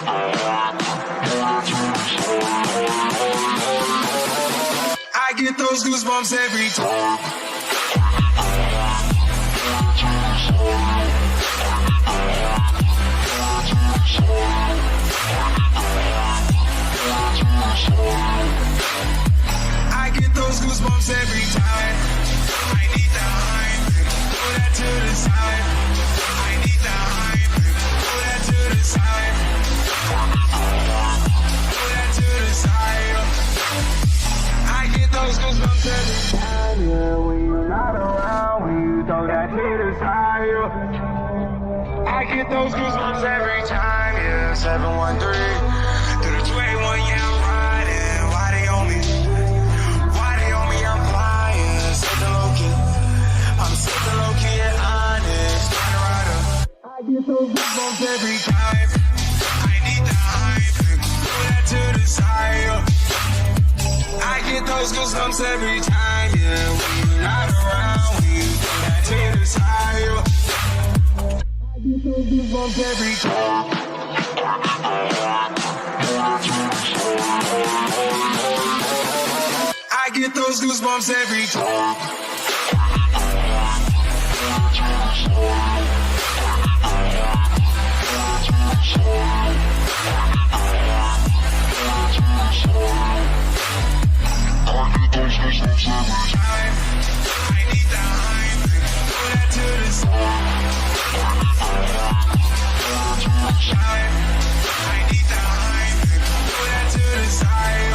I get those goosebumps every time. I get those goosebumps every time. I need the hype, throw that to the side. I need the hype, throw that to the side. Throw that to the side. I get those goosebumps every time, yeah. When you're not around, when you throw that to the side, yeah. I get those goosebumps every time, yeah. 713 through the 281, yeah, I'm riding. Why they on me? Why they on me? I'm flying. Sipping low key. I'm sipping low key and honest. Rider, rider. I get those goosebumps every time. I need the hype. Throw that to the side, yeah. I get those goosebumps every time, yeah. When you're not around, when you throw that to the side, yeah. I get those goosebumps every time. I get those goosebumps every time. I need the hype, throw that to the side. I need the hype, throw that to the side.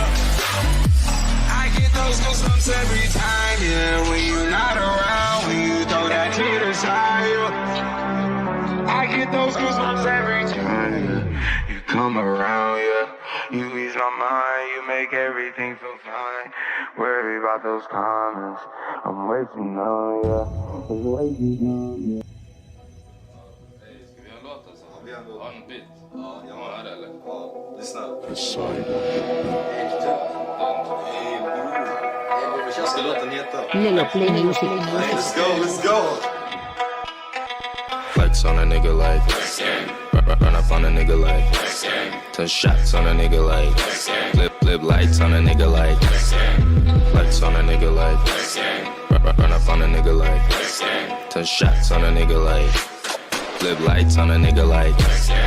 I get those goosebumps every time, yeah. When you're not around, when you throw that to the side. I get those goosebumps every time, yeah. You come around, yeah. You ease my mind, you make everything feel fine. Worry about those comments, I'm way too numb, yeah. I'm way too numb, yeah. Ska vi ha en låt alltså? Vi har en låt. Har en bit? Ja, jag har det eller? Ja, lyssna. Vad ska låten heta? Lilla Play Music. Let's go, let's go! Flex on a nigga like run up on a nigga like 10 shots on a nigga like flip lights on a nigga like flex on a nigga like run up on a nigga like 10 shots on a nigga like flip lights on a nigga like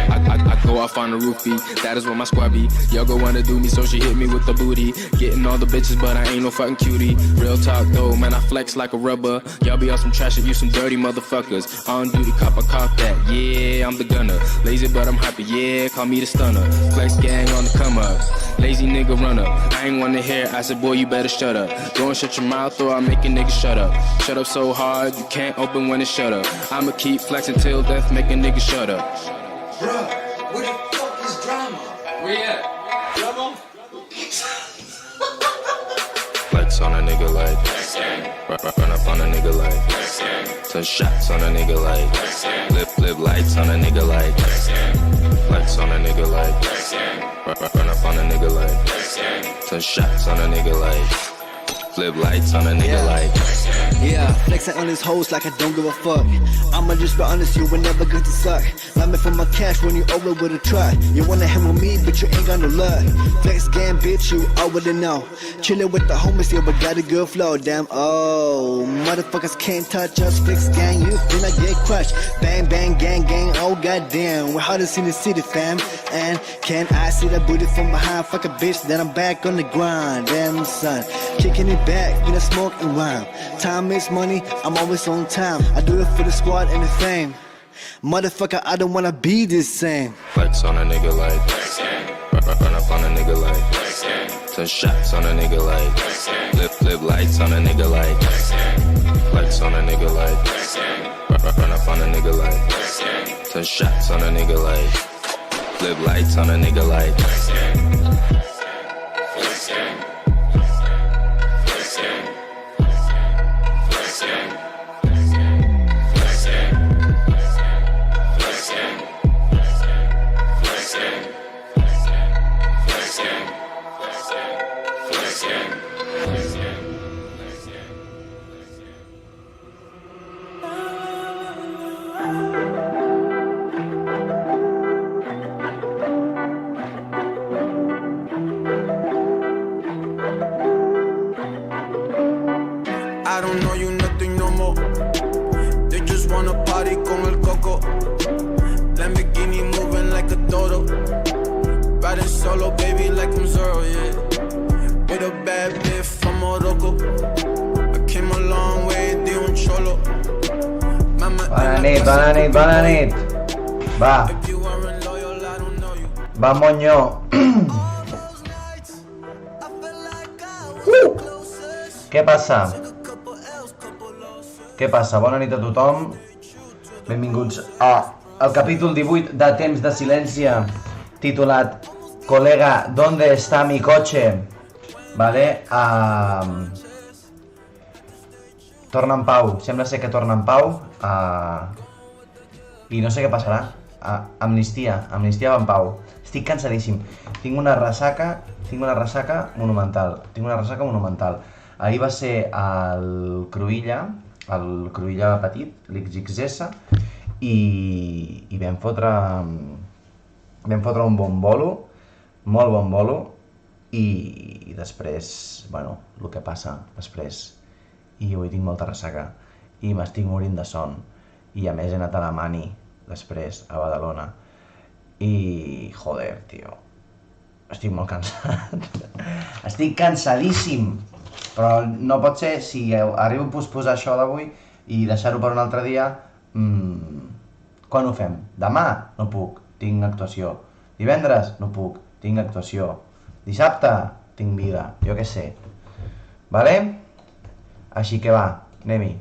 I go off on the roofie, that is where my squad be. Yo go wanna do me, so she hit me with the booty. Getting all the bitches, but I ain't no fucking cutie. Real talk though, man, I flex like a rubber. Y'all be on some trash and you some dirty motherfuckers. On duty, cop, I cop that, yeah, I'm the gunner. Lazy but I'm hyper, yeah, call me the stunner. Flex gang on the come up, lazy nigga runner. I ain't wanna hear, I said boy you better shut up. Go and shut your mouth or I'll make a nigga shut up. Shut up so hard, you can't open when it's shut up. I'ma keep flexing till death, make a nigga shut up. Bruh, where the fuck is drama? Where you at? Drama? Flex on a nigga like run up on a nigga like 10 shots on a nigga like flip lights on a nigga like flex on a nigga like run up on a nigga like 10 shots on a nigga like flip lights on a nigga like yeah, flexing on his hoes like I don't give a fuck. I'ma just be honest, you were never good to suck. Line me for my cash when you over with a truck. You wanna hang with me, but you ain't got no luck. Flex game, bitch, you already know. Chillin' with the homies, yeah, but got a good flow. Damn, oh, motherfuckers can't touch us. Flex gang, you feel I get crushed. Bang, bang, gang, gang, oh goddamn. We're hardest in the city, fam. And can I see that booty from behind? Fuck a bitch, then I'm back on the grind. Damn, son, kicking it back, you know, smoke and rhyme. Time is money, I'm always on time. I do it for the squad and the fame. Motherfucker, I don't wanna be the same. Flex on a nigga like run up on a nigga like 10 shots on a nigga like flip lights on a nigga like flex on a nigga like run up on a nigga like 10 shots on a nigga like flip lights on a nigga like don't know you nothing no more. They just wanna party con el coco. Lamborghini moving like a dodo. Riding solo, baby, like I'm Zorro, yeah. With a bad bitch from Morocco. I came a long way, de un cholo. Mama, Bona nit, bona nit, bona nit. Va, if you weren't loyal, I don't know you. va Monyo. Què passa? Què passa? Bona nit a tothom. Benvinguts al capítol 18 de Temps de Silència, titulat Colega, ¿dónde está mi coche? Vale, torna en Pau, sembla ser que torna en Pau i no sé què passarà. Amnistia va en Pau. Estic cansadíssim, tinc una ressaca monumental, Ahir va ser el Cruïlla petit, l'XXS, i vam fotre un bon bolo, molt bon bolo, i després, bueno, el que passa després, i avui tinc molta ressaca, i m'estic morint de son, i a més he anat a la Mani, després, a Badalona, i, joder, tio, estic molt cansat, estic cansadíssim, però no pot ser, si arribo a posposar això d'avui i deixar-ho per un altre dia, quan ho fem? Demà? No puc, tinc actuació. Divendres? No puc, tinc actuació. Dissabte? Tinc vida, jo què sé. Vale? Així que va, anem-hi.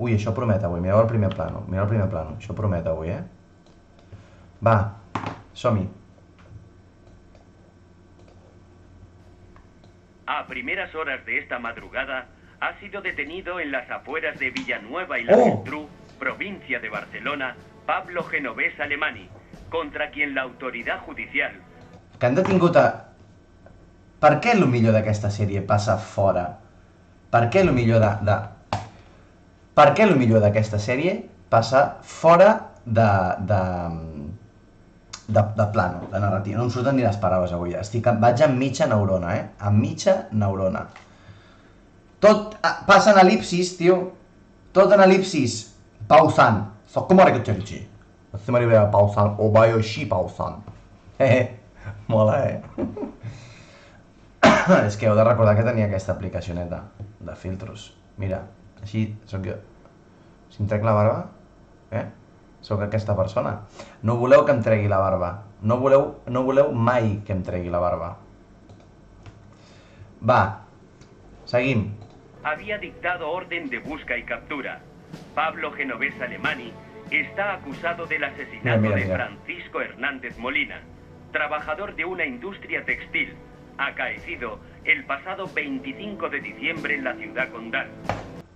Ui, això promet avui, mireu el primer plano, això promet avui, Va, som-hi. A primeras horas de esta madrugada, ha sido detenido en las afueras de Villanueva y la Oh. Geltrú, provincia de Barcelona, Pablo Genovés Alemany, contra quien la autoridad judicial... Que han detingut a... Per què el millor d'aquesta sèrie passa fora? Per què el millor d'aquesta sèrie passa fora de plano, de narrativa? No em surten ni les paraules avui, vaig amb mitja neurona, amb mitja neurona. Tot passa en el·lipsis, tio, tot en el·lipsis, pausant. Com ara que t'he dit? Estem arribant pausant, o vaig així pausant. Mola, És que heu de recordar que tenia aquesta aplicacioneta de filtros. Mira, així sóc jo. Si em trec la barba, sóc aquesta persona. No voleu que em tregui la barba. No voleu mai que em tregui la barba. Va, seguim. Había dictado orden de busca y captura. Pablo Genovés Alemany está acusado del asesinato Mira. de Francisco Hernández Molina, trabajador de una industria textil, acaecido el pasado 25 de diciembre en la ciudad condal.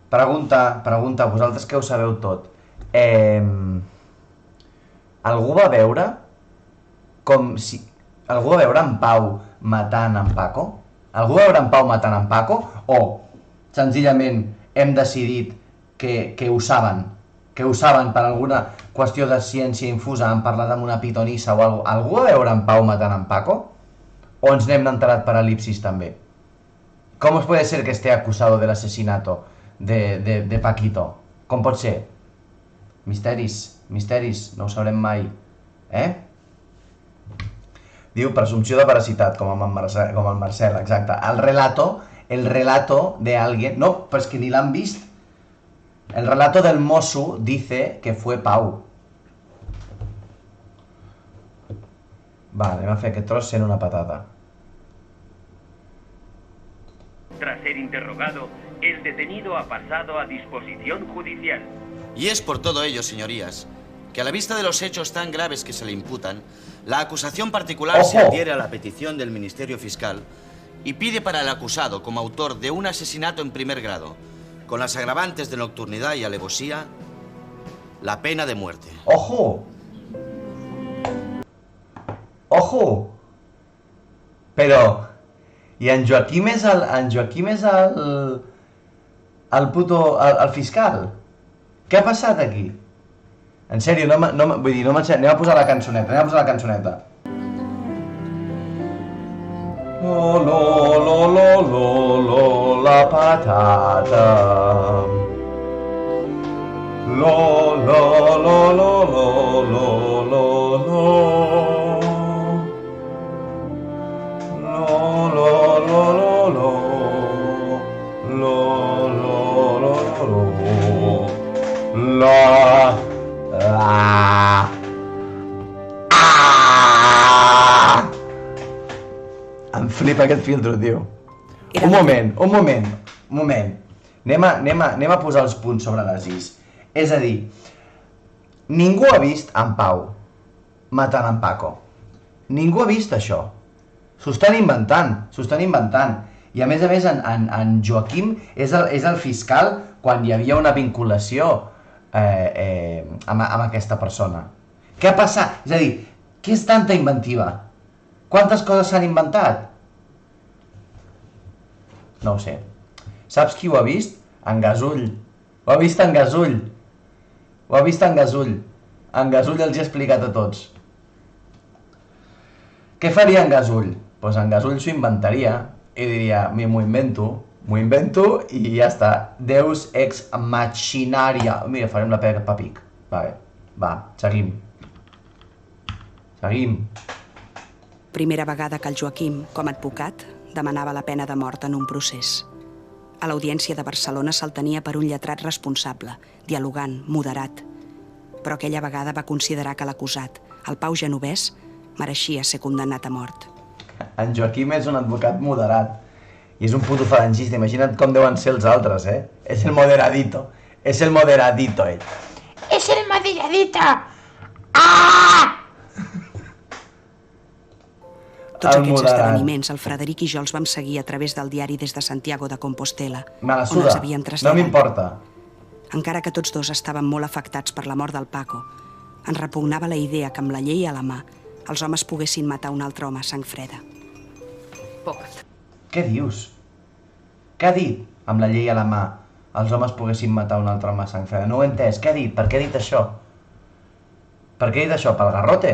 Pregunta, vosaltres que ho sabeu tot. Algú va veure en Pau matant en Paco? Algú va veure en Pau matant en Paco? O senzillament hem decidit que ho saben? Que ho saben per alguna qüestió de ciència infusa, han parlat amb una pitonissa o alguna cosa? Algú va veure en Pau matant en Paco? O ens n'hem enterat per el·lipsis també? ¿Cómo puede ser que esté acusado del asesinato de Paquito? Com pot ser? Misteris, no ho sabrem mai. Diu presumpció de veracitat, com el Marcel, exacte. El relato de alguien... No, però és que ni l'han vist. El relato del mosso dice que fue Pau. Va, anem a fer aquest tros sent una patata. Tras ser interrogado, el detenido ha pasado a disposición judicial. Y es por todo ello, señorías, que a la vista de los hechos tan graves que se le imputan, la acusación particular se adhiere a la petición del Ministerio Fiscal y pide para el acusado, como autor de un asesinato en primer grado, con las agravantes de nocturnidad y alevosía, la pena de muerte. ¡Ojo! Però... I en Joaquim és el puto... el fiscal? Què ha passat aquí? En sèrio, vull dir, no m'enxerro. Anem a posar la cançoneta, Lo, lo, lo, lo, lo, lo, la patata. Lo, lo, lo, lo, lo, lo, lo, lo. Lo, lo, lo, lo, lo. Lo, lo, lo, lo. La. Ah. Ah. Em flipa aquest filtro, tio. Un moment. Anem a posar els punts sobre les is. És a dir, ningú ha vist en Pau matant en Paco. Ningú ha vist això. S'ho estan inventant. I a més, en Joaquim és el fiscal quan hi havia una vinculació amb aquesta persona. Què ha passat? És a dir, què és tanta inventiva? Quantes coses s'han inventat? No ho sé. Saps qui ho ha vist? En Gasull. Ho ha vist en Gasull. En Gasull els hi ha explicat a tots. Què faria en Gasull? Doncs en Gasull s'ho inventaria i diria, m'ho invento i ja està. Deus ex machinaria. Mira, farem la Peppa Pig. Va, seguim. Primera vegada que el Joaquim, com a advocat, demanava la pena de mort en un procés. A l'Audiència de Barcelona se'l tenia per un lletrat responsable, dialogant, moderat. Però aquella vegada va considerar que l'acusat, el Pau Genovès, mereixia ser condemnat a mort. En Joaquim és un advocat moderat i és un puto falangista. Imagina't com deuen ser els altres, eh? És el moderadito, ell. És el moderadito! Ah! Tots aquests esdeveniments, el Frederic i jo els vam seguir a través del diari des de Santiago de Compostela, Me la on suda, els havien no traslladat. m'importa. Encara que tots dos estaven molt afectats per la mort del Paco, ens repugnava la idea que amb la llei a la mà els homes poguessin matar un altre home a sang freda. Què dius? Què ha dit? Amb la llei a la mà, els homes poguessin matar un altre home a sang freda. No ho he entès. Què ha dit? Per què ha dit això? Per què ha dit això? Pel garrote?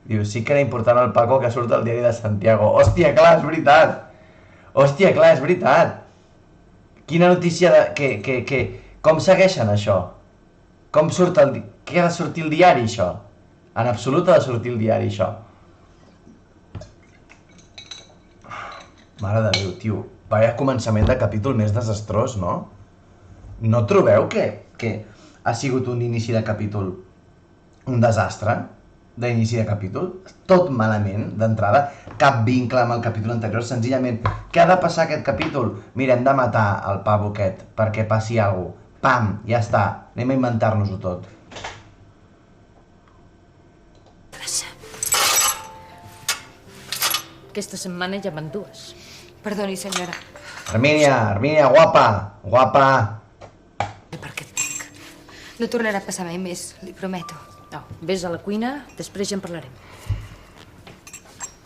Diu, sí que era important el Paco que surt al diari de Santiago. Hòstia, clar, és veritat! Quina notícia de... Com segueixen això? Com surt el... Què ha de sortir el diari, això? En absolut ha de sortir el diari, això. Mare de Déu, tio. Vaya començament de capítol més desastrós, no? No trobeu que ha sigut un inici de capítol un desastre? D'inici de capítol? Tot malament, d'entrada. Cap vincle amb el capítol anterior. Senzillament, què ha de passar aquest capítol? Mira, hem de matar el pavo aquest perquè passi alguna cosa. Pam, ja està. Anem a inventar-nos-ho tot. Aquesta setmana ja van dues. Perdoni, senyora. Hermínia, guapa. Per què et dic? No tornarà a passar mai més, li prometo. No, vés a la cuina, després ja en parlarem.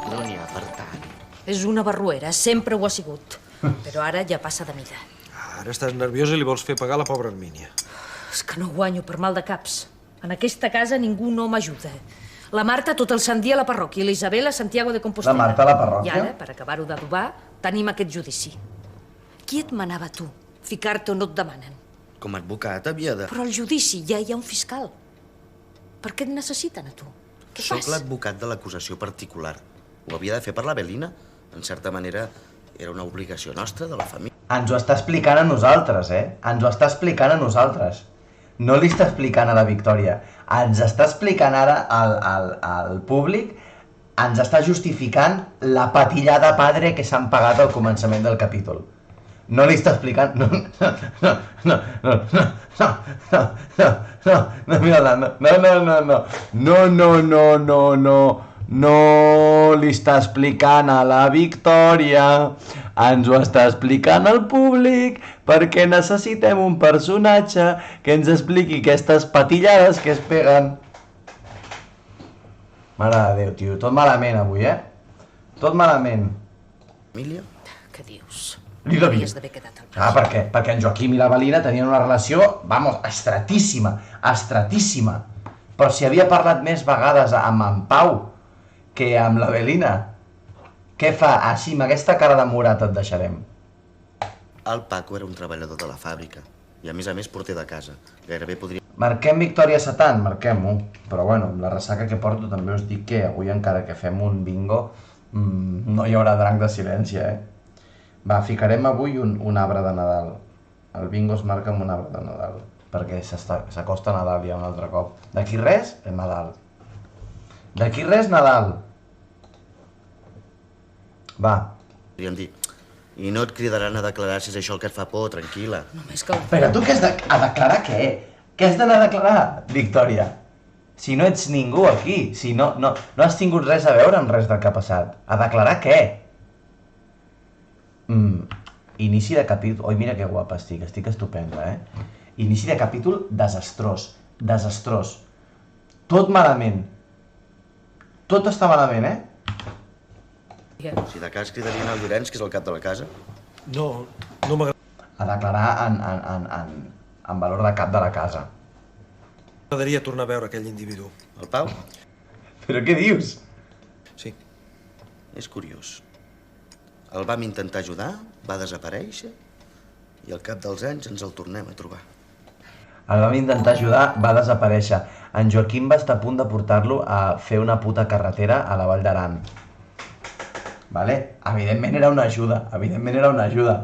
No n'hi ha per tant. És una barruera, sempre ho ha sigut. Però ara ja passa de mida. Ara estàs nerviosa i li vols fer pagar a la pobra Hermínia. És que no guanyo per mal de caps. En aquesta casa ningú no m'ajuda. La Marta tot el sant dia a la parròquia i la Isabel a Santiago de Compostela. La Marta a la parròquia? I ara, per acabar-ho d'adobar, tenim aquest judici. Qui et manava tu? Ficar-te on no et demanen. Com a advocat havia de... Però al judici ja hi ha un fiscal. Per què et necessiten a tu? Què fas? Soc l'advocat de l'acusació particular. Ho havia de fer per la Belina. En certa manera, era una obligació nostra, de la família. Ens ho està explicant a nosaltres, Ens ho està explicant a nosaltres. No li està explicant a la Victòria. Ens està explicant ara al públic, ens està justificant la patillada padre que s'han pagat al començament del capítol. No li està explicant... No, li està explicant a la Victòria, ens ho està explicant al públic, perquè necessitem un personatge que ens expliqui aquestes patillades que es peguen. Mare de Déu, tio, tot malament avui, Tot malament. Família? Què dius? Li devia. Hauries d'haver quedat al pas. Ah, per què? Perquè en Joaquim i la Belina tenien una relació, vamos, estratíssima. Però si havia parlat més vegades amb en Pau, que amb la Belina. Què fa? Així, amb aquesta cara de morat et deixarem. El Paco era un treballador de la fàbrica i a més porter de casa. Gairebé podria... Marquem Victòria Satan, marquem-ho. Però bueno, amb la ressaca que porto també us dic que avui encara que fem un bingo no hi haurà drang de silenci, Va, ficarem avui un arbre de Nadal. El bingo es marca amb un arbre de Nadal, perquè s'acosta Nadal ja un altre cop. D'aquí res, és Nadal. D'aquí res, Nadal. Va. Podríem dir, i no et cridaran a declarar si és això el que et fa por, tranquil·la. Només que... Però tu què has de... A declarar què? Què has d'anar a declarar, Victòria? Si no ets ningú aquí, si no has tingut res a veure amb res del que ha passat. A declarar què? Inici de capítol... Oi, mira que guapa estic estupenda, Inici de capítol desastrós, desastrós. Tot malament. Tot està malament, Si de cas cridarien el Llorenç, que és el cap de la casa. No m'agrada. A declarar en valor de cap de la casa. M'agradaria tornar a veure aquell individu. El Pau? Però què dius? Sí. És curiós. El vam intentar ajudar, va desaparèixer, i al cap dels anys ens el tornem a trobar. El vam intentar ajudar, va desaparèixer. En Joaquim va estar a punt de portar-lo a fer una puta carretera a la Vall d'Aran. Vale? Evidentment era una ajuda,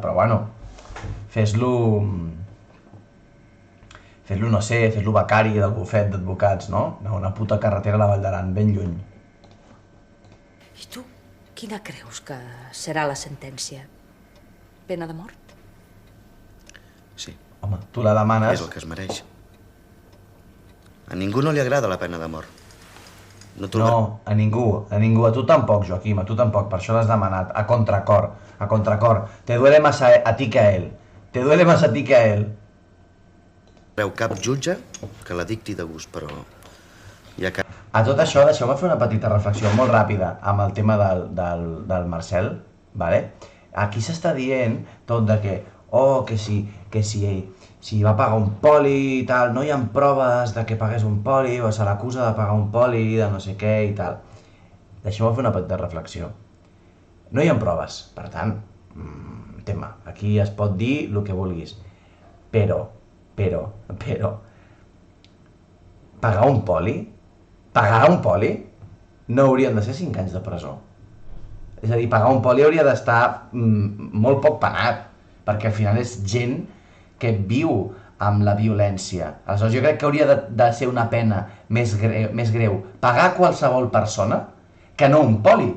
però bueno, fes-lo, no sé, fes-lo becari del bufet d'advocats, no? Una puta carretera a la Vall d'Aran, ben lluny. I tu, quina creus que serà la sentència? Pena de mort? Sí. Home, tu la demanes... És el que es mereix. A ningú no li agrada la pena de mort. No, a ningú, a tu tampoc, Joaquim, a tu tampoc, per això l'has demanat, a contracor. Te duele más a ti que a él. Veu cap jutge que la dicti de gust, però... A tot això, deixeu-me fer una petita reflexió molt ràpida amb el tema del Marcel, vale? Aquí s'està dient tot de que, si va pagar un poli i tal, no hi ha proves de que pagués un poli, o se l'acusa de pagar un poli, de no sé què i tal. Deixeu-me fer una petita reflexió. No hi ha proves, per tant, tema, aquí es pot dir el que vulguis. Però, pagar un poli no haurien de ser 5 anys de presó. És a dir, pagar un poli hauria d'estar molt poc penat, perquè al final és gent que viu amb la violència. Aleshores, jo crec que hauria de ser una pena més greu pagar qualsevol persona que no un poli.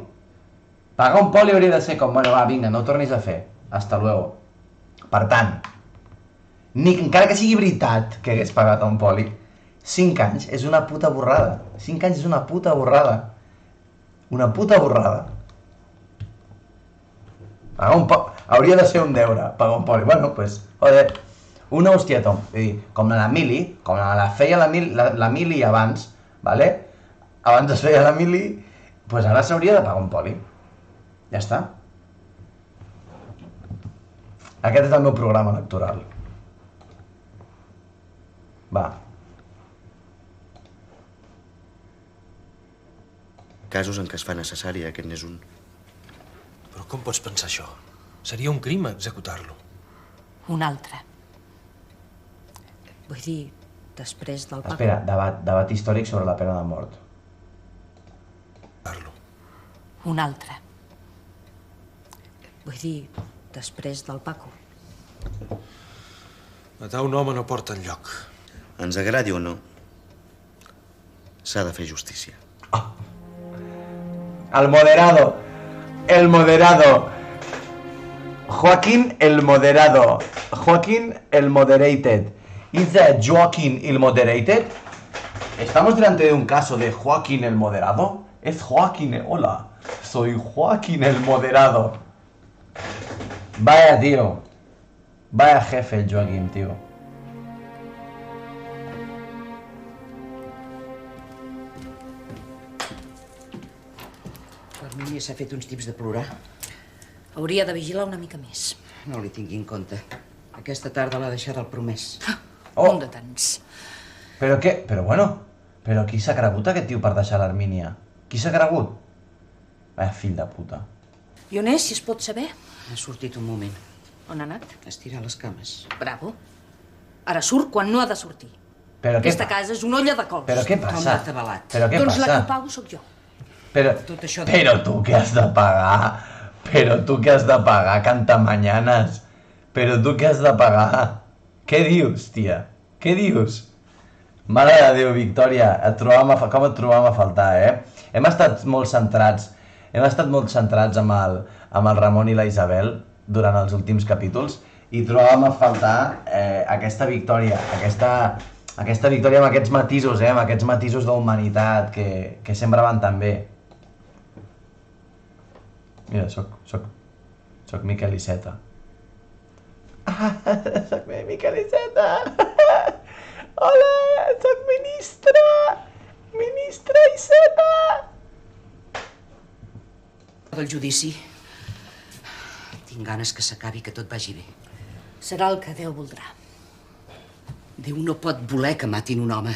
Pagar un poli hauria de ser com, bueno, va, vinga, no ho tornis a fer. Hasta luego. Per tant, encara que sigui veritat que hagués pagat un poli, 5 anys és una puta borrada. 5 anys és una puta borrada. Una puta borrada. Pagar un poli... Hauria de ser un deure, pagar un poli. Bueno, pues, joder, una hostieta. Com la mili, com la feia la mili abans, vale? Abans es feia la mili, pues ara s'hauria de pagar un poli. Ja està. Aquest és el meu programa electoral. Va. Casos en què es fa necessari, aquest n'és un. Però com pots pensar això? Seria un crim executar-lo. Un altre. Vull dir, després del Paco... Espera, debat històric sobre la pena de mort. Un altre. Vull dir, després del Paco. Matar un home no porta enlloc. Ens agradi o no, s'ha de fer justícia. El moderado. Joaquín el moderado. Joaquín el moderated. ¿Is that Joaquín el moderated? ¿Estamos delante de un caso de Joaquín el moderado? Es Joaquín, hola. Soy Joaquín el moderado. Vaya tío. Vaya jefe el Joaquín, tío. L'Armínia s'ha fet uns tips de plorar. Hauria de vigilar una mica més. No li tingui en compte. Aquesta tarda l'ha deixat el promès. Un de tants. Però què? Però bueno, però qui s'ha cregut aquest tio per deixar l'Armínia? Qui s'ha cregut? Vaya fill de puta. I on és, si es pot saber? Ha sortit un moment. On ha anat? A estirar les cames. Bravo. Ara surt quan no ha de sortir. Però què Aquesta casa és una olla de cols. Però què passa? Però què Doncs la passa? que pago sóc jo. Però tu què has de pagar? Però tu què has de pagar, cantamañanes? Però tu què has de pagar? Què dius, tia? Què dius? Mare de Déu, Victòria, com et trobàvem a faltar, Hem estat molt centrats amb el Ramon i la Isabel durant els últims capítols i trobàvem a faltar aquesta Victòria, aquesta Victòria amb aquests matisos, amb aquests matisos d'humanitat que sempre van tan bé. Mira, soc Miquel Iceta. Soc Miquel Iceta! Hola, soc ministra Iceta! Del judici. Tinc ganes que s'acabi, que tot vagi bé. Serà el que Déu voldrà. Déu no pot voler que matin un home.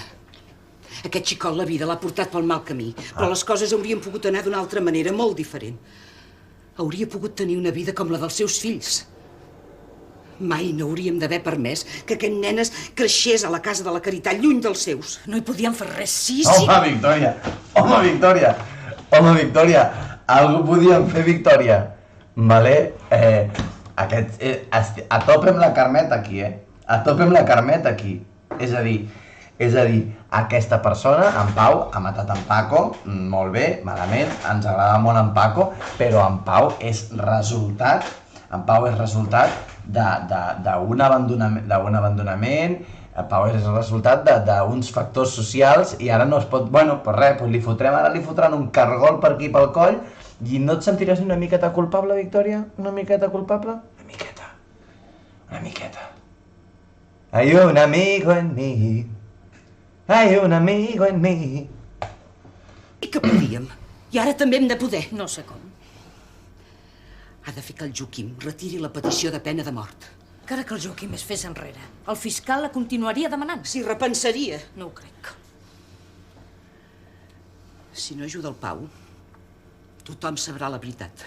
Aquest xicot la vida l'ha portat pel mal camí, però les coses haurien pogut anar d'una altra manera, molt diferent. Hauria pogut tenir una vida com la dels seus fills. Mai no hauríem d'haver permès que aquest nen creixés a la casa de la Caritat, lluny dels seus. No hi podien fer res, sí. Home, Victòria! Home, Victòria! Algú podíem fer, Victòria. Vale? A tope amb la Carmet aquí, A tope amb la Carmet aquí. És a dir, aquesta persona, en Pau, ha matat en Paco, molt bé, malament, ens agrada molt en Paco, però en Pau és resultat d'un abandonament, en Pau és resultat d'uns factors socials i ara no es pot, bueno, pues res, li fotran un cargol per aquí pel coll i no et sentiràs una miqueta culpable, Victòria? Una miqueta culpable? Una miqueta. Hay un amigo en mí. Hay un amigo en mí. I que podíem. I ara també hem de poder. No sé com. Ha de fer que el Joaquim retiri la petició de pena de mort. Encara que el Joaquim es fes enrere, el fiscal la continuaria demanant. S'hi repensaria. No ho crec. Si no ajuda el Pau, tothom sabrà la veritat.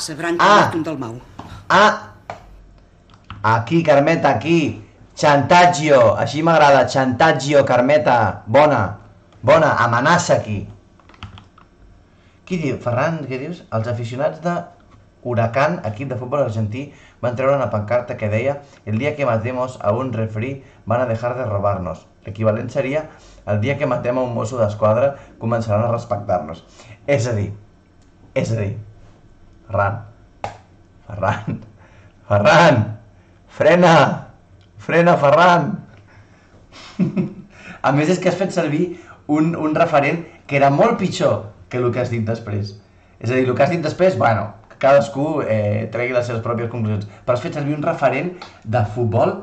Sabran que ha mort un Dalmau. Aquí, Carmeta, aquí. Xantaggio, així m'agrada, xantaggio, Carmeta. Bona, amenaça aquí. Qui diu? Ferran, què dius? Els aficionats de Huracán, equip de futbol argentí, van treure una pancarta que deia el día que matemos a un referí van a dejar de robarnos. L'equivalent seria el dia que matem a un mosso d'esquadra començaran a respectar-nos. És a dir, Ferran, frena, Ferran. A més és que has fet servir un referent que era molt pitjor que el que has dit després. És a dir, el que has dit després, bueno, cadascú tregui les seves pròpies conclusions, però has fet servir un referent de futbol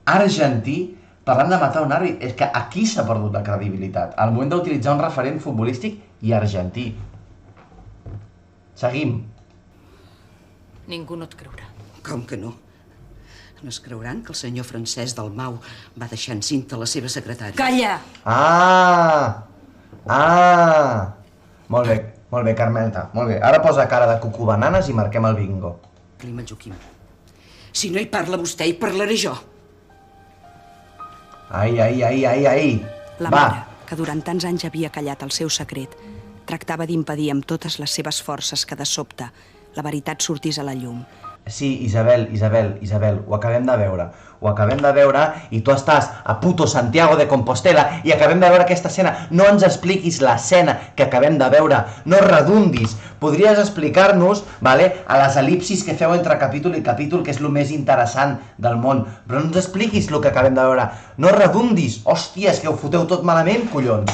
argentí parlant de matar un àrbit. És que aquí s'ha perdut la credibilitat, al moment d'utilitzar un referent futbolístic i argentí. Seguim. Ningú no et creurà. Com que no? No es creuran que el senyor Francesc Dalmau va deixar encinta la seva secretària. Calla! Molt bé, Carmeta, molt bé. Ara posa cara de cucubananes i marquem el bingo. Clima el Joaquim. Si no hi parla vostè, hi parlaré jo. Ai. La mare, que durant tants anys havia callat el seu secret, tractava d'impedir amb totes les seves forces que de sobte la veritat sortís a la llum. Sí, Isabel, ho acabem de veure i tu estàs a puto Santiago de Compostela i acabem de veure aquesta escena. No ens expliquis l'escena que acabem de veure, no redundis. Podries explicar-nos, vale, a les el·lipsis que feu entre capítol i capítol, que és el més interessant del món, però no ens expliquis el que acabem de veure. No redundis. Hòstia, és que ho foteu tot malament, collons.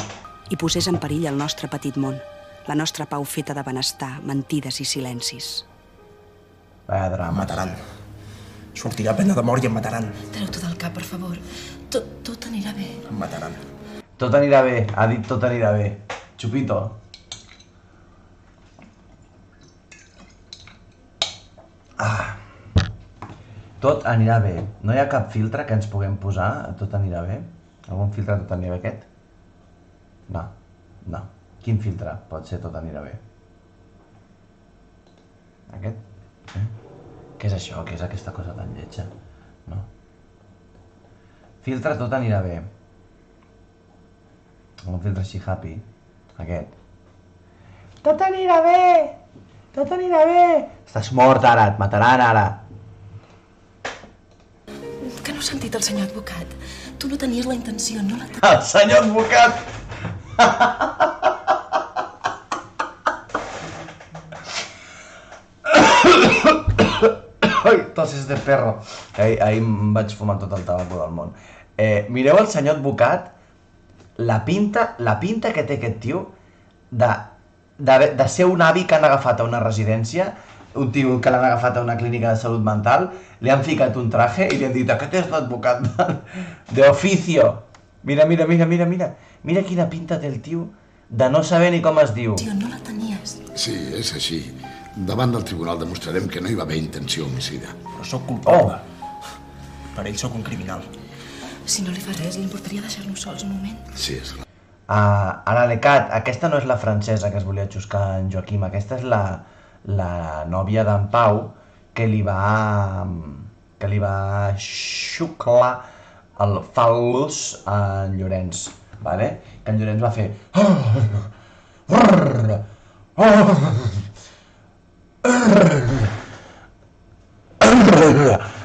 I posés en perill el nostre petit món, la nostra pau feta de benestar, mentides i silencis. Vaya drama. Em mataran. Sortirà pena de mort i em mataran. Treu-t'ho del cap, per favor. Tot anirà bé. Em mataran. Tot anirà bé, ha dit tot anirà bé. Chupito. Tot anirà bé. No hi ha cap filtre que ens puguem posar? Tot anirà bé? Algun filtre tot anirà bé aquest? No. Quin filtre? Pot ser tot anirà bé. Aquest? Què és això? Què és aquesta cosa tan lletja? No? Filtre tot anirà bé. Un filtre així happy. Aquest. Tot anirà bé! Tot anirà bé! Estàs mort ara, et mataran ara. Que no has sentit el senyor advocat? Tu no tenies la intenció, no la... El senyor advocat! Ai, toses de perro. Ahir em vaig fumar tot el tabaco del món. Mireu el senyor advocat, la pinta que té aquest tio de ser un avi que han agafat a una residència, un tio que l'han agafat a una clínica de salut mental, li han ficat un traje i li han dit aquest és l'advocat de oficio. Mira quina pinta té el tio de no saber ni com es diu. Tio, no la tenies. Sí, és així. Davant del tribunal demostrarem que no hi va haver intenció homicida. Però sóc culpable. Per ell sóc un criminal. Si no li fa res, li importaria deixar-nos sols un moment? Sí, és clar. Ara, Lecat, aquesta no és la francesa que es volia xuscar en Joaquim, aquesta és la nòvia d'en Pau que li va xuclar el fal·lus a en Llorenç, vale? Que en Llorenç va fer...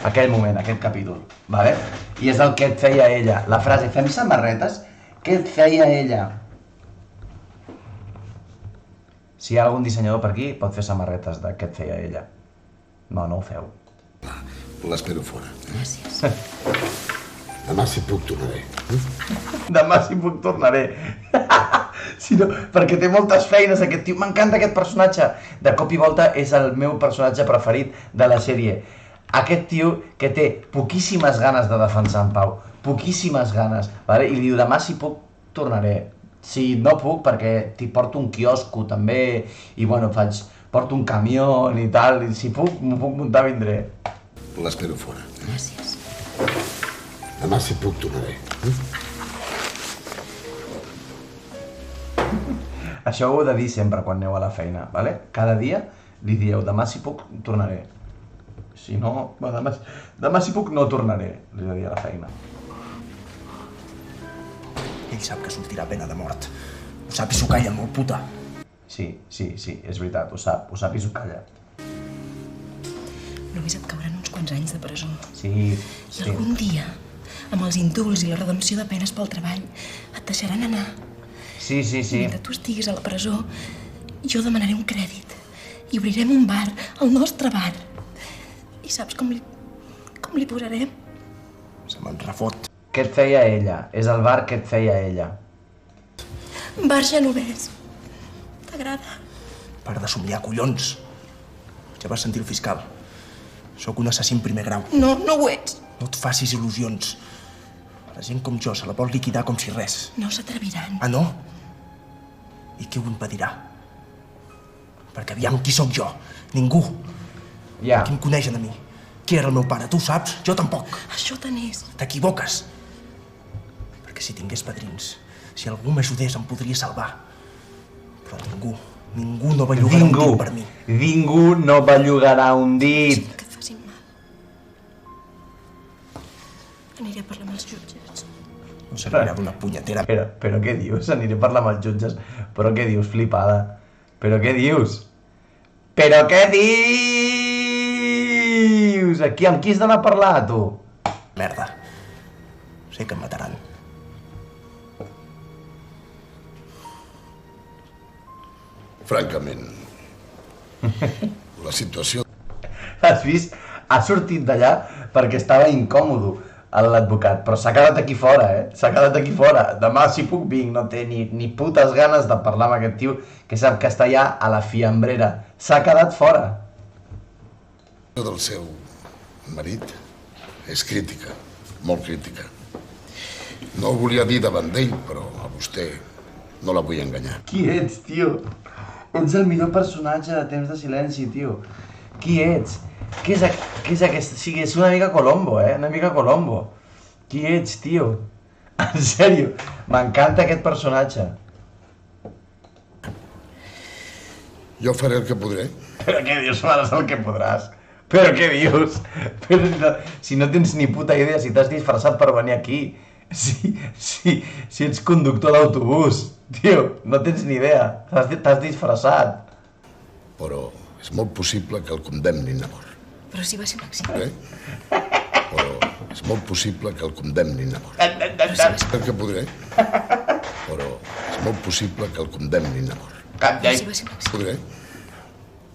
Aquell moment, aquest capítol, vale? I és el que et feia ella. La frase, fem samarretes, què et feia ella? Si hi ha algun dissenyador per aquí, pot fer samarretes de què et feia ella. No ho feu. L'espero fora. Gràcies. Demà si puc tornaré. Demà si puc tornaré. Sí, no, perquè té moltes feines aquest tio. M'encanta aquest personatge. De cop i volta és el meu personatge preferit de la sèrie. Aquest tio que té poquíssimes ganes de defensar en Pau. Poquíssimes ganes. Vale? I li diu, demà si puc tornaré. Si no puc, perquè t'hi porto un quiosco també. I bueno, porto un camió i tal. I si puc, m'ho puc muntar, vindré. L'espero fora. Gràcies. Demà si puc tornaré. Això ho heu de dir sempre quan aneu a la feina, vale? Cada dia li dieu, demà si puc, tornaré. Si no, demà si puc, no tornaré, li he de dir a la feina. Ell sap que sortirà pena de mort. Ho sap i s'ho calla, molt puta. Sí, és veritat, ho sap i s'ho calla. Només et cauran uns quants anys de presó. Sí. I algun dia, amb els indults i la redempció de penes pel treball, et deixaran anar. Sí. I mentre tu estiguis a la presó, jo demanaré un crèdit. I obrirem un bar, el nostre bar. I saps com li posarem? Se me'n refot. Què et feia ella? És el bar que et feia ella. Bar genovès. T'agrada? Para de somiar, collons. Ja vas sentir el fiscal. Sóc un assassí en primer grau. No ho ets. No et facis il·lusions. La gent com jo se la vol liquidar com si res. No s'atreviran. Ah, no? I qui ho impedirà? Perquè aviam, qui sóc jo? Ningú. Ja. Qui em coneix a mi? Qui era el meu pare? Tu ho saps? Jo tampoc. Això t'anés. T'equivoques. Perquè si tingués padrins, si algú m'ajudés em podria salvar. Però ningú no bellugarà un dit per mi. Ningú no bellugarà un dit. Que et facin mal. Aniré a parlar amb els jutges. No servirà d'una punyetera. Però què dius? Aniré a parlar amb els jutges. Però què dius, flipada? Però què dius? Però què dius? Aquí, amb qui has d'anar a parlar, tu? Merda. Sé que em mataran. Francament, la situació... Has vist? Ha sortit d'allà perquè estava incòmodo l'advocat, però s'ha quedat aquí fora, S'ha quedat aquí fora. Demà, si puc, vinc. No té ni putes ganes de parlar amb aquest tio que sap que està allà a la fiambrera. S'ha quedat fora. del seu marit és crítica, molt crítica. No ho volia dir davant d'ell, però a vostè no la vull enganyar. Qui ets, tio? Ets el millor personatge de Temps de Silenci, tio. Qui ets? Què és aquest? O sigui, és una mica Colombo, Una mica Colombo. Qui ets, tio? En sèrio, m'encanta aquest personatge. Jo faré el que podré. Però què dius, faràs el que podràs? Però què dius? Però si no tens ni puta idea, si t'has disfressat per venir aquí, si ets conductor d'autobús, tio, no tens ni idea, t'has disfressat. Però és molt possible que el condemnin a mort. Però si va ser un accident. Però és molt possible que el condemnin a mort. Però si va ser... El que podré. Però és molt possible que el condemnin a mort. Però si va ser un accident. Podré.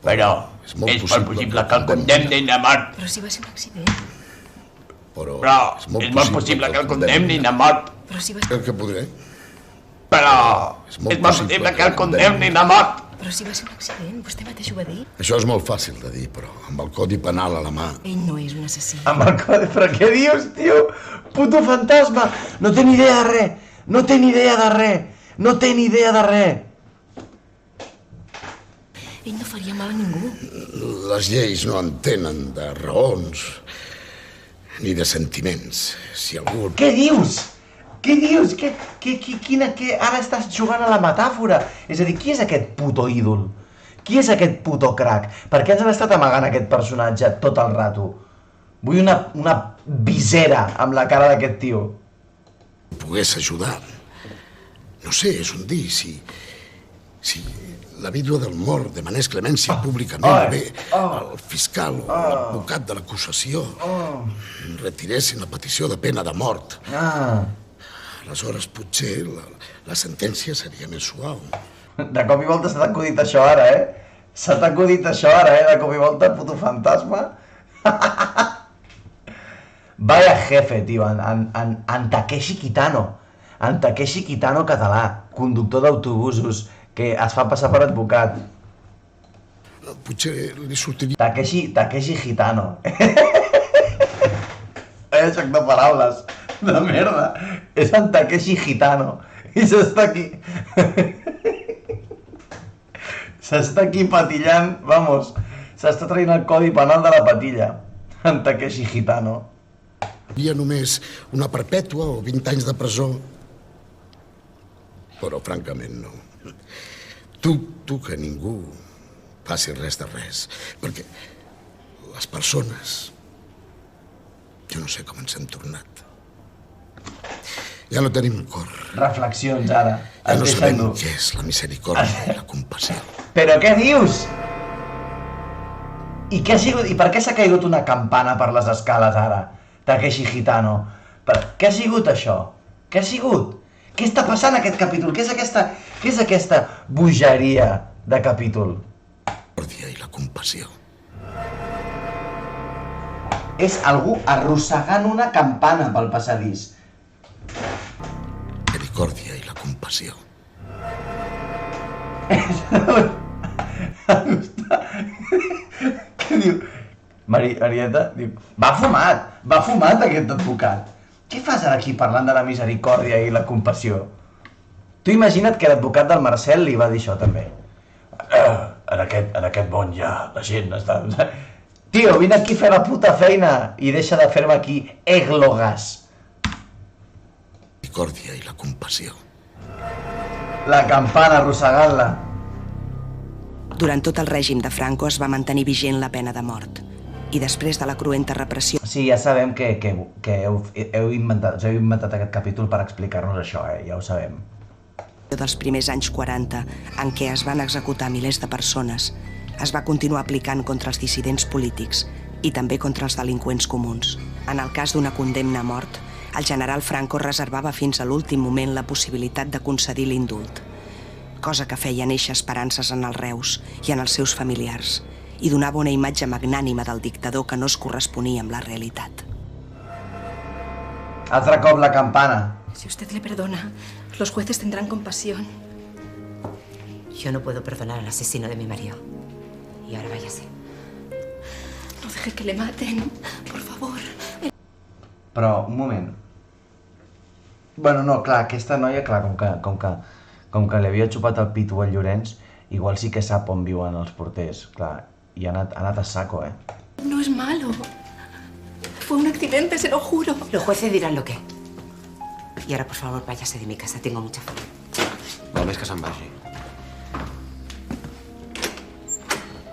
Però és molt possible que el condemnin a mort. Però si va ser un accident. Però és molt possible que el condemnin a mort. Però si va ser... El que podré. Però és molt possible que el condemnin a mort. Però si va ser un accident, vostè mateix ho va dir. Això és molt fàcil de dir, però amb el codi penal a la mà... Ell no és un assassí. Amb el codi... Però què dius, tio? Puto fantasma! No té ni idea de res! No té ni idea de res! No té ni idea de res! Ell no faria mal a ningú. Les lleis no entenen de raons ni de sentiments. Si algú... Què dius? Què dius? Ara estàs jugant a la metàfora. És a dir, qui és aquest puto ídol? Qui és aquest puto crac? Per què ens han estat amagant aquest personatge tot el rato? Vull una visera amb la cara d'aquest tio. Pogués ajudar. No sé, és un dir, si la vídua del mort demanés clemència públicament, bé, el fiscal o l'advocat de l'acusació retiressin la petició de pena de mort. Aleshores, potser la sentència seria més suau. De cop i volta s'ha t'acudit això ara, S'ha t'acudit això ara, De cop i volta, puto fantasma. Vaya jefe, tio, en Takeshi Kitano. En Takeshi Kitano català, conductor d'autobusos, que es fa passar per advocat. Potser li sortiria... Takeshi Gitano. Joc de paraules. De merda. És en Takeshi Gitano. I s'està aquí... S'està aquí patillant, vamos. S'està traient el codi penal de la patilla. En Takeshi Gitano. Hi ha només una perpètua o 20 anys de presó. Però, francament, no. Tu que ningú faci res de res. Perquè les persones... Jo no sé com ens hem tornat. Ja no tenim cor. Reflexions, ara. Ja no sabem què és la misericòrdia i la compassió. Però què dius? I per què s'ha caigut una campana per les escales ara? Takeshi Gitano. Què ha sigut això? Què ha sigut? Què està passant aquest capítol? Què és aquesta bogeria de capítol? La misericòrdia i la compassió. És algú arrossegant una campana pel passadís. Misericòrdia i la compassió. Què diu? Marieta diu, va fumat aquest advocat. Què fas ara aquí parlant de la misericòrdia i la compassió? Tu imagina't que l'advocat del Marcel li va dir això també. En aquest món ja la gent està... Tio, vine aquí a fer la puta feina i deixa de fer-me aquí èglogas. La misericòrdia i la compassió. La campana arrossegant-la. Durant tot el règim de Franco es va mantenir vigent la pena de mort. I després de la cruenta repressió... Sí, ja sabem que heu inventat aquest capítol per explicar-nos això, ja ho sabem. ...dels primers anys 40, en què es van executar milers de persones, es va continuar aplicant contra els dissidents polítics i també contra els delinqüents comuns. En el cas d'una condemna a mort, el general Franco reservava fins a l'últim moment la possibilitat de concedir l'indult, cosa que feia néixer esperances en els reus i en els seus familiars, i donava una imatge magnànima del dictador que no es corresponia amb la realitat. Altre cop la campana. Si usted le perdona, los jueces tendrán compasión. Yo no puedo perdonar al asesino de mi marido. Y ahora váyase. No deje que le maten, por favor. Però, un moment. Bueno, no, clar, aquesta noia, clar, com que li havia xupat el pito al Llorenç, igual sí que sap on viuen els porters, clar, i ha anat a saco, No es malo. Fue un accidente, se lo juro. Los jueces dirán lo que. Y ahora, por favor, váyase de mi casa. Tengo mucha fama. Val més que se'n vagi.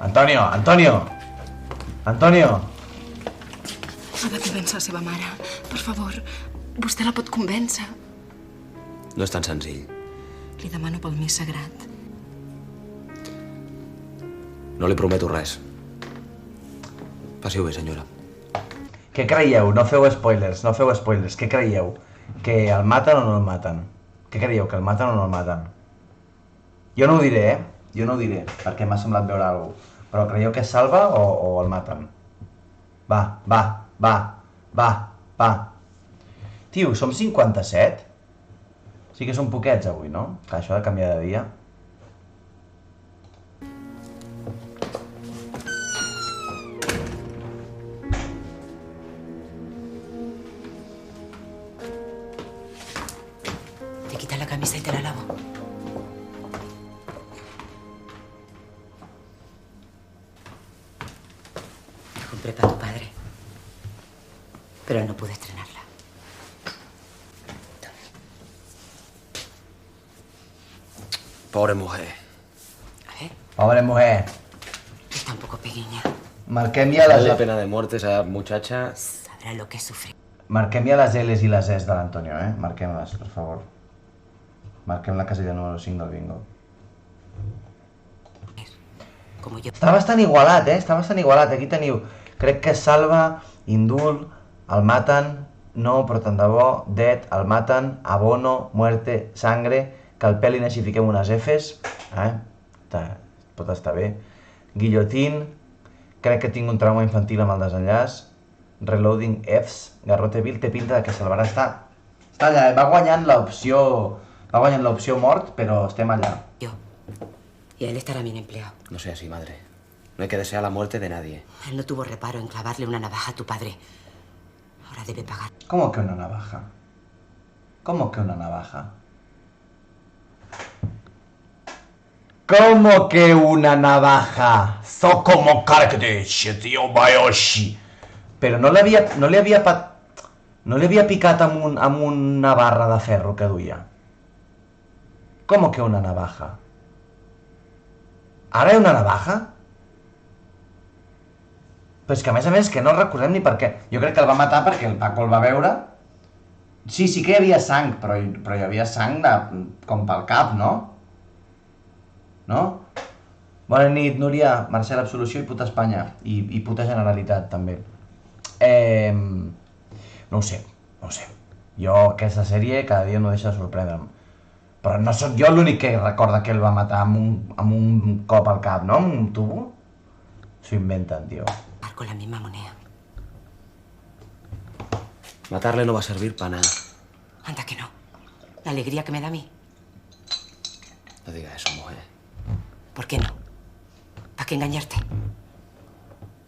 Antonio, Antonio! Antonio! Ha de convèncer la seva mare. Per favor, vostè la pot convèncer. No és tan senzill. Li demano pel més sagrat. No li prometo res. Passi-ho bé, senyora. Què creieu? No feu spoilers, no feu spoilers. Què creieu? Que el maten o no el maten? Què creieu? Que el maten o no el maten? Jo no ho diré, Jo no ho diré, perquè m'ha semblat veure alguna cosa. Però creieu que es salva o el maten? Va. Tio, som 57? Sí que som poquets avui, no? Clar, això ha de canviar de dia. Te quitas la camisa y te la lavo. La compré para tu padre, pero no pude estrenarla. Pobre mujer. Pobre mujer. Está un poco pequeña. Marquem ja Vale les... la pena de muerte esa muchacha. Sabrá lo que sufre. Marquem ja les L's i les E's de l'Antonio, Marquem-les, per favor. Marquem la casella número 5 del bingo. Està bastant igualat, Està bastant igualat. Aquí teniu, crec que salva, indult, el maten, no, però tant de bo, dead, el maten, abono, muerte, sangre, que el pelin així fiquem unes Fs, pot estar bé. Guillotín, crec que tinc un trauma infantil amb el desenllaç. Reloading Fs, Garrote Vil, té pinta de que salvarà. Està allà, va guanyant l'opció mort, però estem allà. Y él estará bien empleado. No sea así, madre. No hay que desear la muerte de nadie. Él no tuvo reparo en clavarle una navaja a tu padre. Ahora debe pagar. ¿Cómo que una navaja? ¿Cómo que una navaja? ¿Cómo que una navaja? So como Karakadeshi, tío Bayoshi. Però no li havia picat amb una barra de ferro que duia. ¿Cómo que una navaja? Ara hi ha una navaja? Però és que a més que no recordem ni per què. Jo crec que el va matar perquè el Paco el va veure. Sí que hi havia sang, però hi havia sang com pel cap, no? No? Bona nit, Núria, Marcel Absolució i puta Espanya. I puta Generalitat, també. No ho sé. Jo aquesta sèrie cada dia no deixa de sorprendre'm. Però no sóc jo l'únic que recorda que el va matar amb un cop al cap, no? Amb un tubo? S'ho inventen, tio. Con la misma moneda. Matarle no va a servir para nada. Anda que no. La alegría que me da a mí. No diga eso, mujer. ¿Por qué no? ¿Para qué engañarte?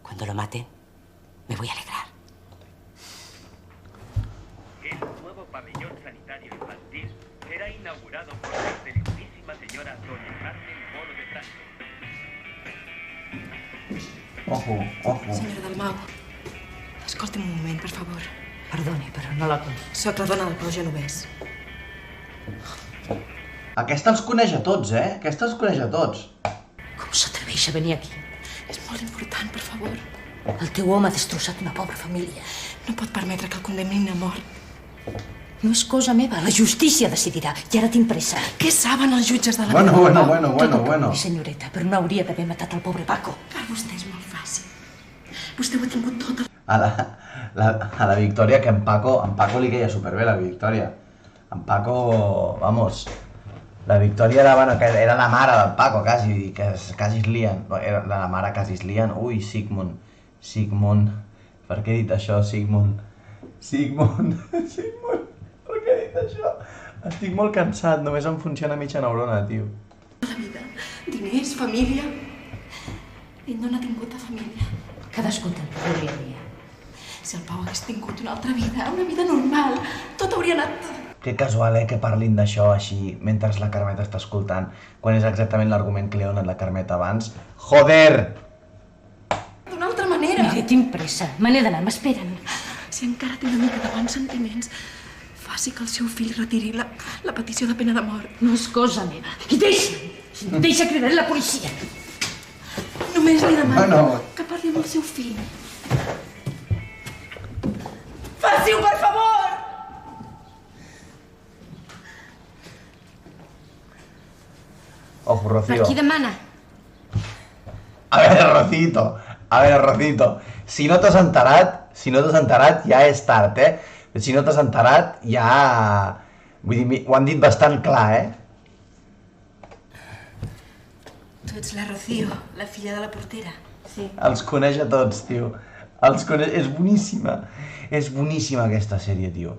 Cuando lo maten, me voy a alegrar. El nuevo pabellón sanitario infantil será inaugurado por la excelentísima señora Doña Carmen Moro de Franco. Ojo. Senyora Dalmau, escolti'm un moment, per favor. Perdoni, però no la conec. Soc la dona del Pau Genovès. Aquesta els coneix a tots, Aquesta els coneix a tots. Com s'atreveix a venir aquí? És molt important, per favor. El teu home ha destrossat una pobra família. No pot permetre que el condemnin a mort. No és cosa meva, la justícia decidirà. I ara tinc pressa. Què saben els jutges de la Bueno. Senyoreta, però no hauria d'haver matat el pobre Paco. Per vostè és molt fàcil. Vostè ho ha tingut tot. A la Victòria, que en Paco li queia superbé, la Victòria. En Paco, vamos, la Victòria era la mare del Paco, quasi es lien. Era la mare quasi es lien. Ui, Sigmund. Per què he dit això, Sigmund? Per què he dit això? Estic molt cansat, només em funciona mitja neurona, tio. La vida, diners, família... Ell no n'ha tingut de família. Cadascú té el que volia. Si el Pau hagués tingut una altra vida, una vida normal, tot hauria anat... Que casual, que parlin d'això així mentre la Carmet està escoltant, quan és exactament l'argument que li ha donat la Carmet abans. Joder! D'una altra manera. Mira, tinc pressa. Me n'he d'anar, m'esperen. Si encara té una mica de bons sentiments, faci que el seu fill retiri la petició de pena de mort. No és cosa meva. I deixa cridar la policia. No Només li demano No. que parli amb el seu fill. Faci-ho, per favor! Ojo, Rocío. Per qui demana? A veure, Rocito, si no t'has enterat, ja és tard, eh? Si no t'has enterat, ja... Vull dir, ho han dit bastant clar, eh? Tu ets la Rocío, la filla de la portera. Sí. Els coneix a tots, tio. Els coneix... És boníssima. És boníssima aquesta sèrie, tio.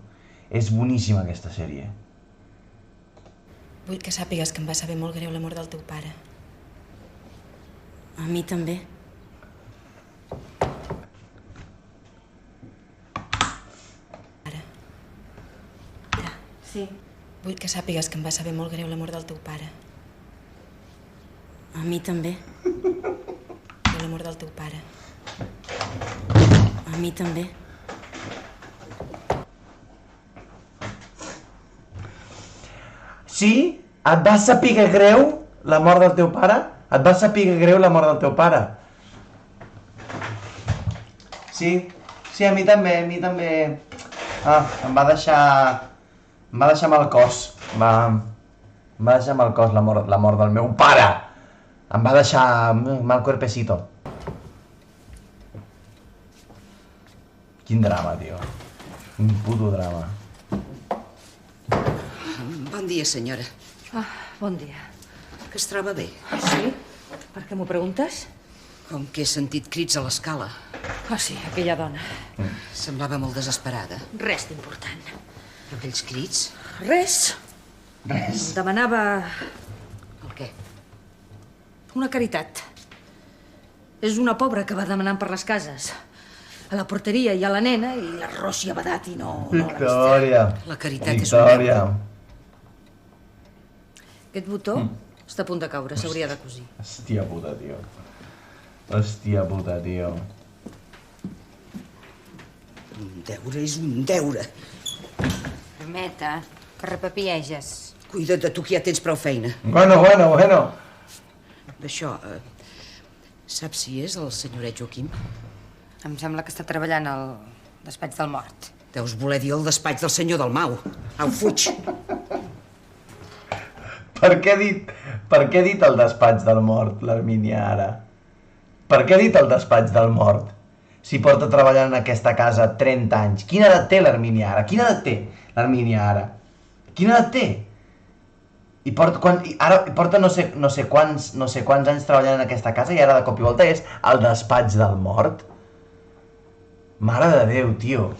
És boníssima aquesta sèrie. Vull que sàpigues que em va saber molt greu la mort del teu pare. A mi també. Sí. Vull que sàpigues que em va saber molt greu la mort del teu pare. A mi també. La mort del teu pare. A mi també. Sí? Et va saber greu la mort del teu pare? Et va saber greu la mort del teu pare? Sí, a mi també, Ah, em va deixar amb el cos. Em va deixar amb el cos la mort del meu pare. Em va deixar mal cuerpecito. Quin drama, tio. Un puto drama. Bon dia, senyora. Ah, bon dia. Que es troba bé? Sí? Per què m'ho preguntes? Com que he sentit crits a l'escala. Ah, sí, aquella dona. Semblava molt desesperada. Res d'important. Però aquells crits... Res. Res. Em demanava El què? una caritat. És una pobra que va demanant per les cases. A la porteria hi ha la nena i l'arròs hi ha badat i no l'ha vist. Victòria. La caritat és un Victòria. Aquest botó està a punt de caure, s'hauria de cosir. Hòstia puta, tio. Hòstia puta, tio. Un deure és un deure. Meta, que repapieges. Cuida't de tu, que ja tens prou feina. Bueno. D'això, saps si és el senyoret Joaquim? Em sembla que està treballant al despatx del mort. Deus voler dir el despatx del senyor Dalmau. Au, fuig! Per què he dit el despatx del mort, l'Hermínia, ara? Per què he dit el despatx del mort? Si porta treballant en aquesta casa 30 anys. Quina edat té l'Hermínia ara? Quina edat té l'Hermínia ara? Quina edat té? I porta no sé quants anys treballant en aquesta casa i ara de cop i volta és el despatx del mort? Mare de Déu, tio.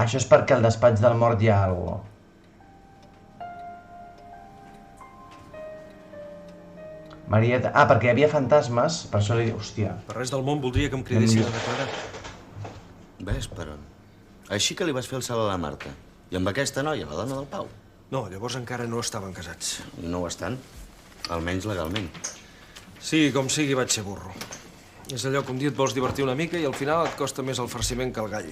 Això és perquè al despatx del mort hi ha alguna cosa. Marieta... Ah, perquè hi havia fantasmes, per això li dic... Hòstia. Per res del món voldria que em cridessin a declarar. Ves per on? Així que li vas fer el salt a la Marta. I amb aquesta noia, la dona del Pau? No, llavors encara no estaven casats. I no ho estan? Almenys legalment. Sí, com sigui, vaig ser burro. És allò que un dia et vols divertir una mica i al final et costa més el farciment que el gall.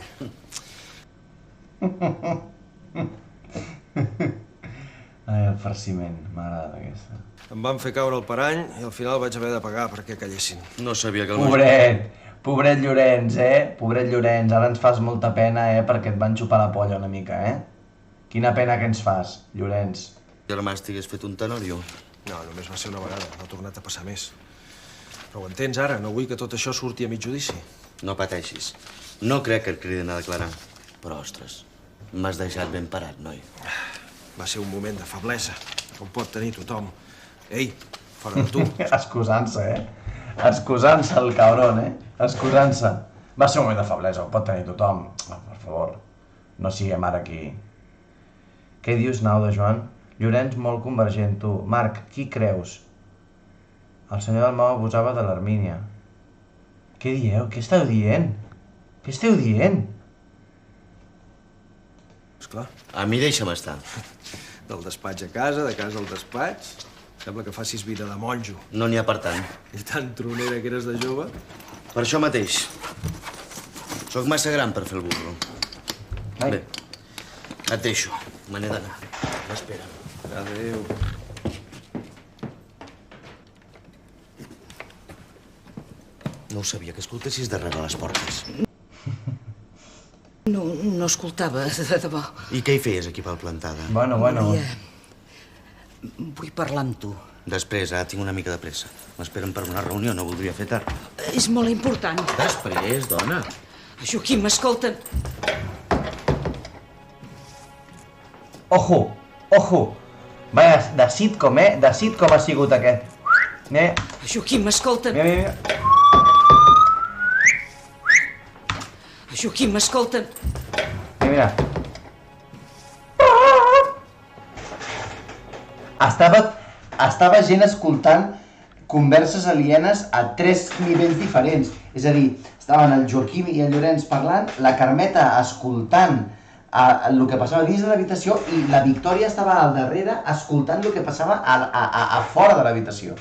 Ai, el farciment, m'agrada aquesta. Em van fer caure el parany i al final vaig haver de pagar perquè callessin. No sabia que Pobret Llorenç, Pobret Llorenç, ara ens fas molta pena, perquè et van xupar la polla una mica, Quina pena que ens fas, Llorenç. Germà, estigués fet un tenorio? No, només va ser una vegada, no ha tornat a passar més. Però ho entens ara, no vull que tot això surti a mig judici. No pateixis. No crec que et cridin a declarar. Però, ostres, m'has deixat ben parat, noi. Va ser un moment de feblesa, com pot tenir tothom. Ei, fora de tu. Excusant-se, Excusant-se el cabron, Excusant-se. Va ser un moment de feblesa, ho pot tenir tothom. Per favor, no siguem ara aquí. Què dius, nau de Joan? Llorenç molt convergent, tu. Marc, qui creus? El senyor Dalmau abusava de l'Hermínia. Què dieu? Què esteu dient? Què esteu dient? Esclar. A mi deixa'm estar. Del despatx a casa, de casa al despatx. Sembla que facis vida de monjo. No n'hi ha per tant. I tan tronera que eres de jove. Per això mateix. Sóc massa gran per fer el burro. Bé, et deixo. Me n'he d'anar. M'esperen. Adéu. No ho sabia, que escoltessis darrere les portes. No escoltava, de debò. I què hi feies aquí pel plantada? Bueno. Vull parlar amb tu. Després, ara tinc una mica de pressa. M'esperen per una reunió, no voldria fer tard. És molt important. Després, dona. Joaquim, escolta. Ojo. Vaya, de sitcom, De sitcom ha sigut aquest. Joaquim, escolta. Mira. Joaquim, escolta. Mira. Estava gent escoltant converses alienes a 3 nivells diferents. És a dir, estaven el Joaquim i el Llorenç parlant, la Carmeta escoltant el que passava dins de l'habitació i la Victòria estava al darrere escoltant el que passava a fora de l'habitació.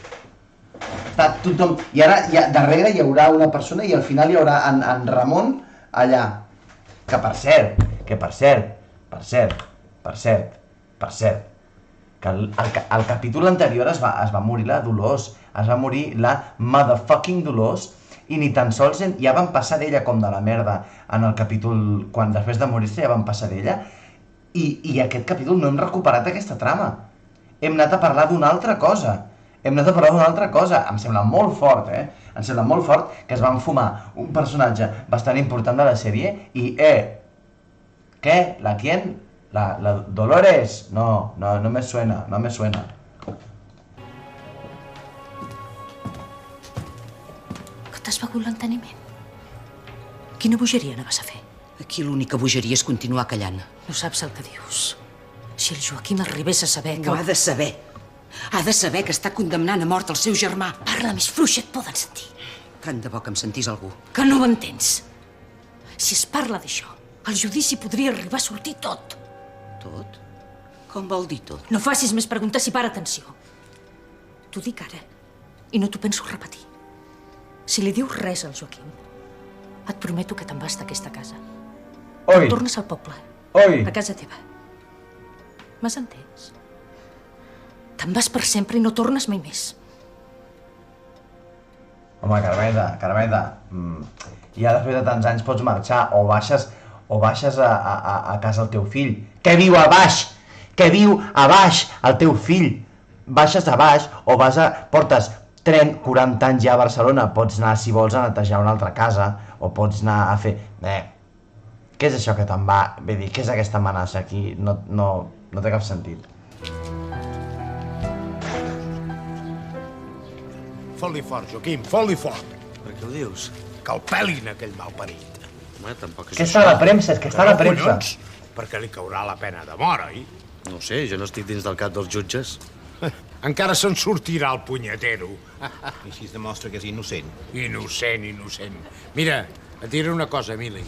Està tothom... I ara darrere hi haurà una persona i al final hi haurà en Ramon allà. Que per cert, que al capítol anterior es va morir la Dolors, es va morir la motherfucking Dolors, i ni tan sols ja van passar d'ella com de la merda en el capítol, quan després de morir-se ja van passar d'ella, i aquest capítol no hem recuperat aquesta trama. Hem anat a parlar d'una altra cosa. Em sembla molt fort, Em sembla molt fort que es van fumar un personatge bastant important de la sèrie i, ¿qué? ¿La quién? La Dolores? No me suena. Que t'has begut l'enteniment? Quina bogeria anaves a fer? Aquí l'única bogeria és continuar callant. No saps el que dius. Si el Joaquim arribés a saber que... Ho ha de saber. Ha de saber que està condemnant a mort el seu germà. Parla més fluixa, et poden sentir. Tant de bo que em sentís algú. Que no ho entens. Si es parla d'això, el judici podria arribar a sortir tot. Tot? Com vol dir tot? No facis més preguntes i para atenció. T'ho dic ara, i no t'ho penso repetir. Si li dius res al Joaquim, et prometo que te'n vas d'aquesta casa. Oi. Tornes al poble. Oi. A casa teva. M'has entès? Te'n vas per sempre i no tornes mai més. Home, Carmeta, ja després de tants anys pots marxar o baixes a casa el teu fill, que viu a baix, el teu fill. Baixes a baix o portes 30, 40 anys ja a Barcelona, pots anar, si vols, a netejar una altra casa o pots anar a fer... Què és això que te'n va? Vull dir, què és aquesta amenaça aquí? No té cap sentit. Fot-li fort, Joaquim, fot-li fort. Per què ho dius? Que el pelin, aquell malparit. Home, tampoc és Que està a la premsa, és que està a la premsa. Perquè li caurà la pena de mort, oi? No ho sé, jo no estic dins del cap dels jutges. Encara se'n sortirà el punyetero. I així es demostra que és innocent. Innocent. Mira, et diré una cosa, Emili.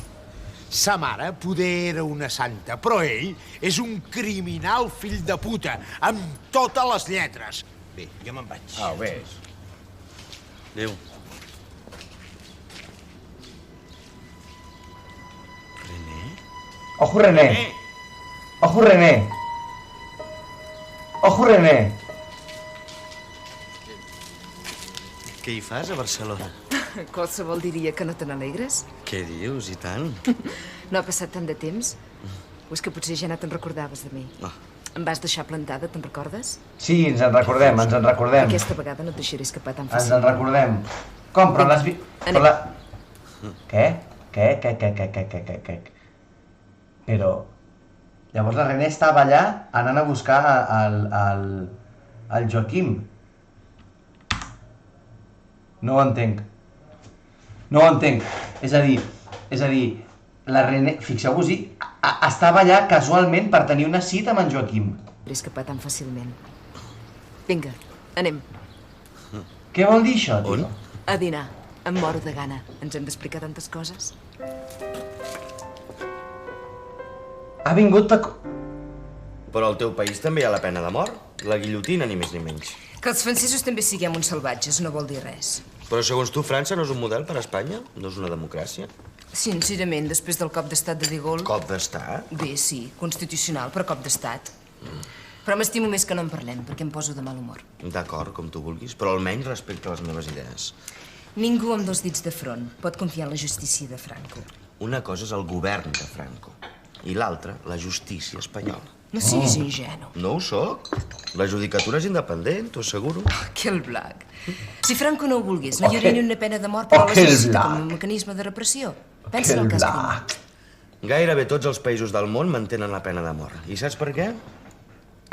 Sa mare poder era una santa, però ell és un criminal fill de puta, amb totes les lletres. Bé, jo me'n vaig. Au, ves. Adéu. Ojo, René. Ojo, René. Ojo, René. Què hi fas a Barcelona? Qualsevol diria que no te n'alegres. Què dius, i tant? No ha passat tant de temps? O és que potser ja no te'n recordaves de mi? No. Em vas deixar plantada, te'n recordes? Sí, ens en recordem. Aquesta vegada no et deixaré escapar tan fàcil. Ens en recordem. Com? Però les... Què? Però... Llavors la René estava allà anant a buscar el Joaquim. No ho entenc. És a dir, la René, fixeu-vos-hi, estava allà casualment per tenir una cita amb en Joaquim. He escapat tan fàcilment. Vinga, anem. Què vol dir això, tio? A dinar. Em moro de gana. Ens hem d'explicar tantes coses. Ha vingut per... Però al teu país també hi ha la pena de mort? La guillotina, ni més ni menys. Que els francesos també siguem uns salvatges no vol dir res. Però segons tu, França no és un model per a Espanya? No és una democràcia? Sincerament, després del cop d'estat de De Gaulle... Cop d'estat? Bé, sí, constitucional, però cop d'estat. Però m'estimo més que no en parlem, perquè em poso de mal humor. D'acord, com tu vulguis, però almenys respecte a les meves idees. Ningú amb 2 dits de front pot confiar en la justícia de Franco. Una cosa és el govern de Franco i l'altra, la justícia espanyola. No siguis ingenu. No ho sóc. La judicatura és independent, t'ho asseguro. Que el blac. Si Franco no ho volgués, no hi hauria ni una pena de mort, però necessita com un mecanisme de repressió. Pensa en el cas Grimal. Gairebé tots els països del món mantenen la pena de mort. I saps per què?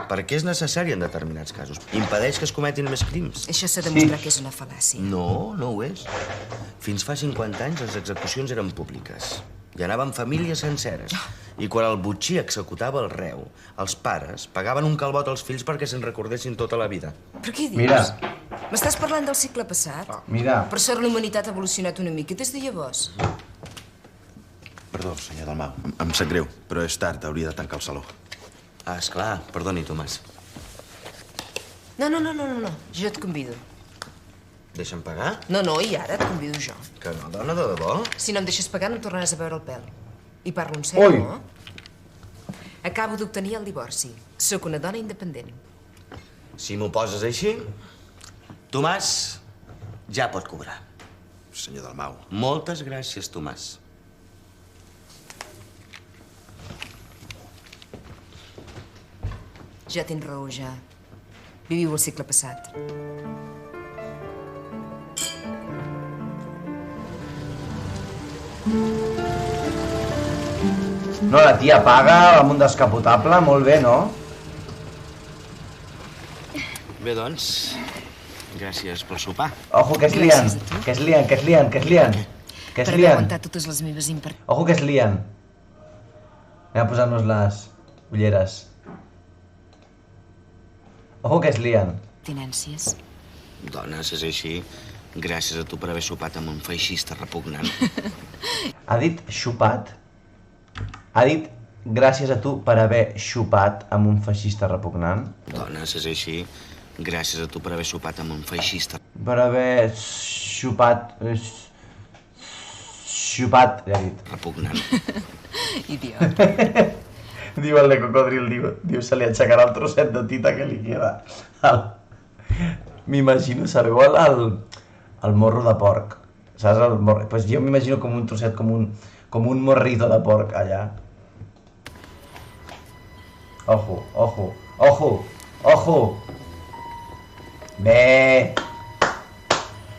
Perquè és necessari en determinats casos. Impedeix que es cometin més crims. Això s'ha demostrat que és una fal·làcia. No, no ho és. Fins fa 50 anys les execucions eren públiques. Hi anaven famílies senceres. I quan el botxí executava el reu, els pares pagaven un calbot als fills perquè se'n recordessin tota la vida. Però què dius? Mira. M'estàs parlant del segle passat? Mira. Per sort la humanitat ha evolucionat una mica des de llavors. Perdó, senyor Dalmau. Em sap greu, però és tard, hauria de tancar el saló. Ah, esclar. Perdoni, Tomàs. No. Jo et convido. Deixa'm pagar? No, i ara et convido jo. Que no, dona, de debò? Si no em deixes pagar, no em tornaràs a veure el pèl. I parlo en sèrio, no? Acabo d'obtenir el divorci. Sóc una dona independent. Si m'ho poses així, Tomàs ja pot cobrar. Senyor Dalmau. Moltes gràcies, Tomàs. Ja tens raó, ja. Viviu el segle passat. No, la tia paga amb un descapotable, molt bé, no? Bé, doncs, gràcies pel sopar. Ojo, que es lien, que es lien, que es lien, que es lien. Que es Per haver lien. aguantat totes les meves imperfeccions. Ojo, que es lien. Anem a posar-nos les ulleres. Ojo, que es lien. Tinències. Dones, és així. Gràcies a tu per haver sopat amb un feixista repugnant. Ha dit xupat? Ha dit gràcies a tu per haver xupat amb un feixista repugnant? Dones, és així. Gràcies a tu per haver sopat amb un feixista. Per haver xupat... Xupat, ja he dit. Repugnant. Idiot. Diu el de cocodril, diu, se li aixecarà el trosset de tita que li queda. M'imagino, sabeu, el morro de porc. Saps el morro? Pues jo m'imagino com un trosset, com un morrito de porc allà. Ojo, ojo, ojo, ojo. Bé.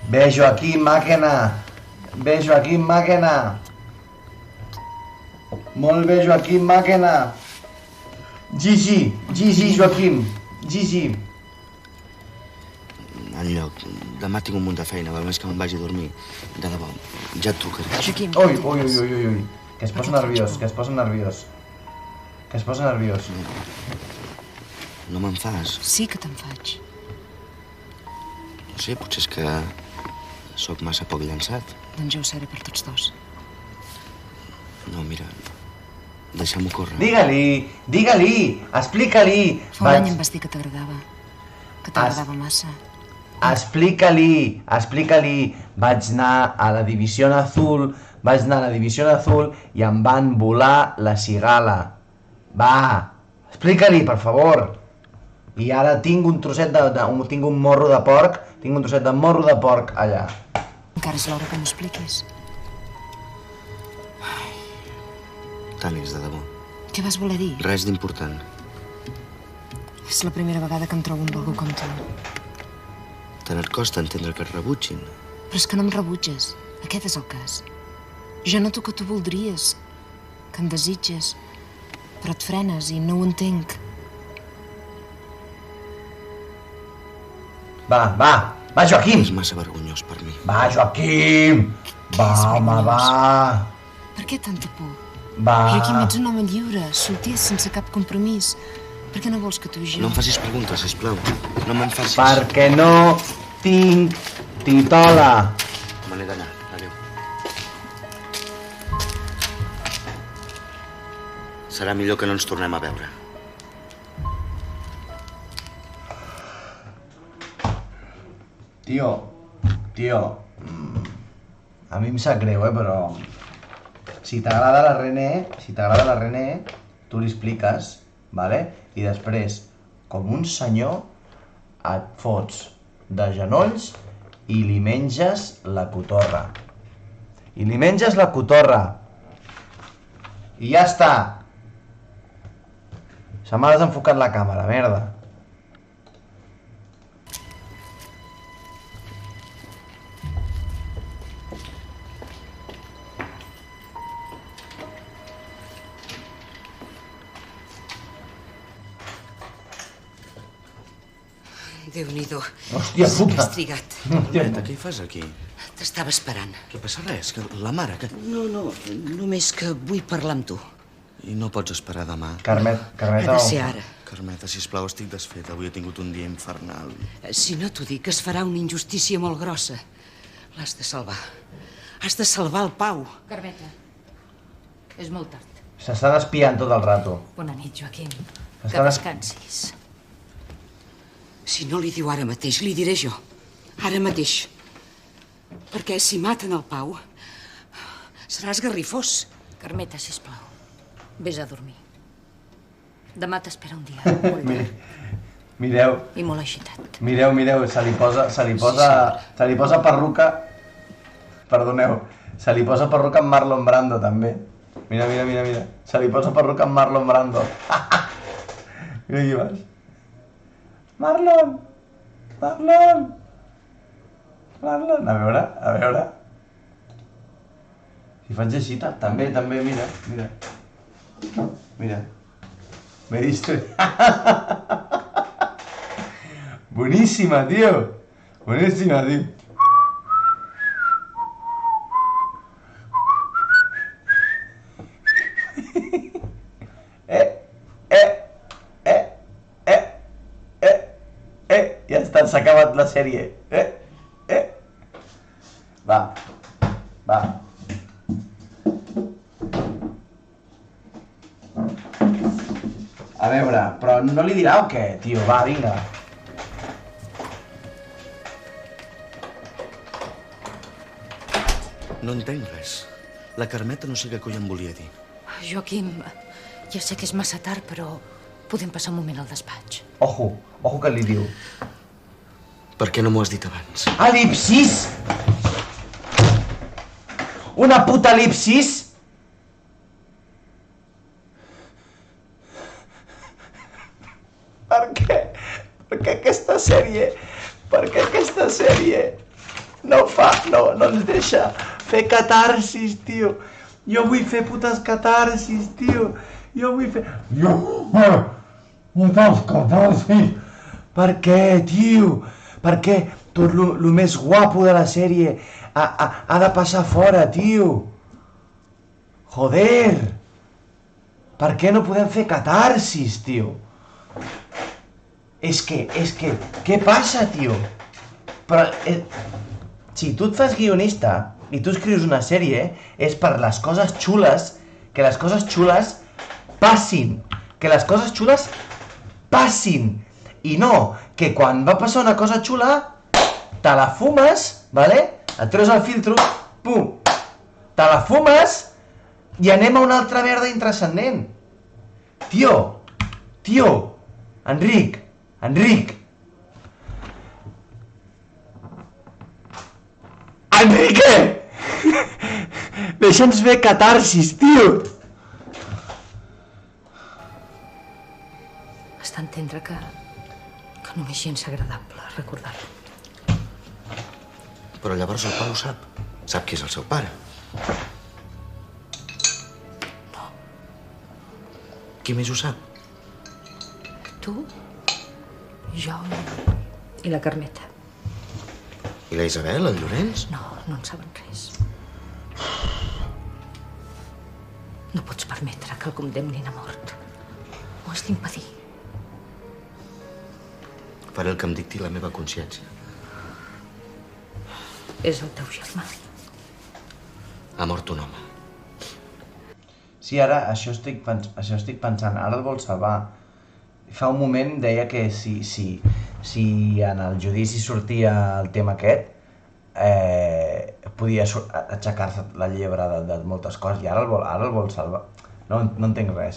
Bé, Joaquim, màquina. Bé, Joaquim, màquina. Molt bé, Joaquim, màquina. Gigi, Joaquim, Gigi. Enlloc, demà tinc un munt de feina, val més que me'n vagi a dormir. De debò, ja et trucaré. Joaquim. Ui. Que es posa nerviós, que es posa nerviós. Que es posa nerviós. No me'n fas? Sí que te'n faig. No sé, potser és que sóc massa poc llançat. Doncs jo ho seré per tots dos. No, mira, deixa'm-ho córrer. Digue-li, explica-li. Fa un any em vas dir que t'agradava. Que t'agradava massa. Explica-li. Vaig anar a la Divisió Azul, i em van volar la cigala. Va, explica-li, per favor. I ara tinc un trosset tinc un morro de porc, tinc un trosset de morro de porc allà. Encara és l'hora que m'ho expliquis. Tant és, de debò. Què vas voler dir? Res d'important. És la primera vegada que em trobo amb algú com tu. Tant et costa entendre que et rebutgin. Però és que no em rebutges. Aquest és el cas. Jo noto que tu voldries, que em desitges, però et frenes i no ho entenc. Va, Joaquim! És massa vergonyós per mi. Va, Joaquim! Va, home, va! Per què tanta por? Va! Joaquim, ets un home lliure, solter, sense cap compromís. Per què no vols que tu i jo... No em facis preguntes, sisplau. No me'n facis... Perquè no tinc titola. Me n'he d'anar. Adéu. Serà millor que no ens tornem a veure. Tio, a mi em sap greu, però Si t'agrada la René, tu li expliques, vale? I després, com un senyor, et fots de genolls i li menges la cotorra. I li menges la cotorra. I ja està. Se m'ha desenfocat la càmera, merda. Déu-n'hi-do. Hòstia puta. Has trigat. Carmeta, què hi fas aquí? T'estava esperant. Què passa res? Que la mare... Que... No, només que vull parlar amb tu. I no pots esperar demà? Carmeta... Ha de ser ara. Carmeta, sisplau, estic desfeta. Avui he tingut un dia infernal. Si no t'ho dic, es farà una injustícia molt grossa. L'has de salvar. Has de salvar el Pau. Carmeta, és molt tard. S'està espiant tot el rato. Bona nit, Joaquim. Està Que descansis. Si no li diu ara mateix, li diré jo. Ara mateix. Perquè si maten el Pau, serà esgarrifós. Carmeta, sisplau, vés a dormir. Demà t'espera un dia molt llarg Mireu, i molt agitat. mireu, se li posa perruca... Perdoneu, se li posa perruca amb Marlon Brando, també. Mira. Se li posa perruca amb Marlon Brando. Mira qui vas. Marlon! A veure. Si faig així, també, mira. M'he distraído. Buenísima, tío. Ja està, s'ha acabat la sèrie. Va. A veure, però no li dirà o què, tio? Va, vinga. No entenc res. La Carmeta no sé què coi em volia dir. Joaquim, ja sé que és massa tard, però podem passar un moment al despatx. Ojo que li diu. Per què no m'ho has dit abans? Elipsis! Una puta elipsis! Per què? Per què aquesta sèrie no ens deixa fer catarsis, tio? Jo vull fer putes catarsis, tio. Putes catarsis! Per què, tio? Per què tot lo més guapo de la sèrie ha de passar fora, tio? Joder! Per què no podem fer catarsis, tio? És que, què passa, tio? Però, si tu et fas guionista i tu escrius una sèrie, és per les coses xules, que les coses xules passin, i no que quan va passar una cosa xula, te la fumes, vale? Et treus el filtro, pum, te la fumes i anem a una altra merda intrascendent. Tio, Enric, Enrique! Deixa'ns fer catarsis, tio! Has d'entendre que no m'és gens agradable recordar-lo. Però llavors el Pau sap. Sap qui és el seu pare. No. Qui més ho sap? Tu, jo i la Carmeta. I la Isabel, el Llorenç? No en saben res. No pots permetre que el condemnin a mort. Ho has d'impedir. Faré el que em dicti la meva consciència. És el teu germà. Ha mort un home. Sí, ara això estic pensant, ara el vol salvar. Fa un moment deia que si en el judici sortia el tema aquest, podia aixecar-se la llebre de moltes coses i ara el vol salvar. No entenc res.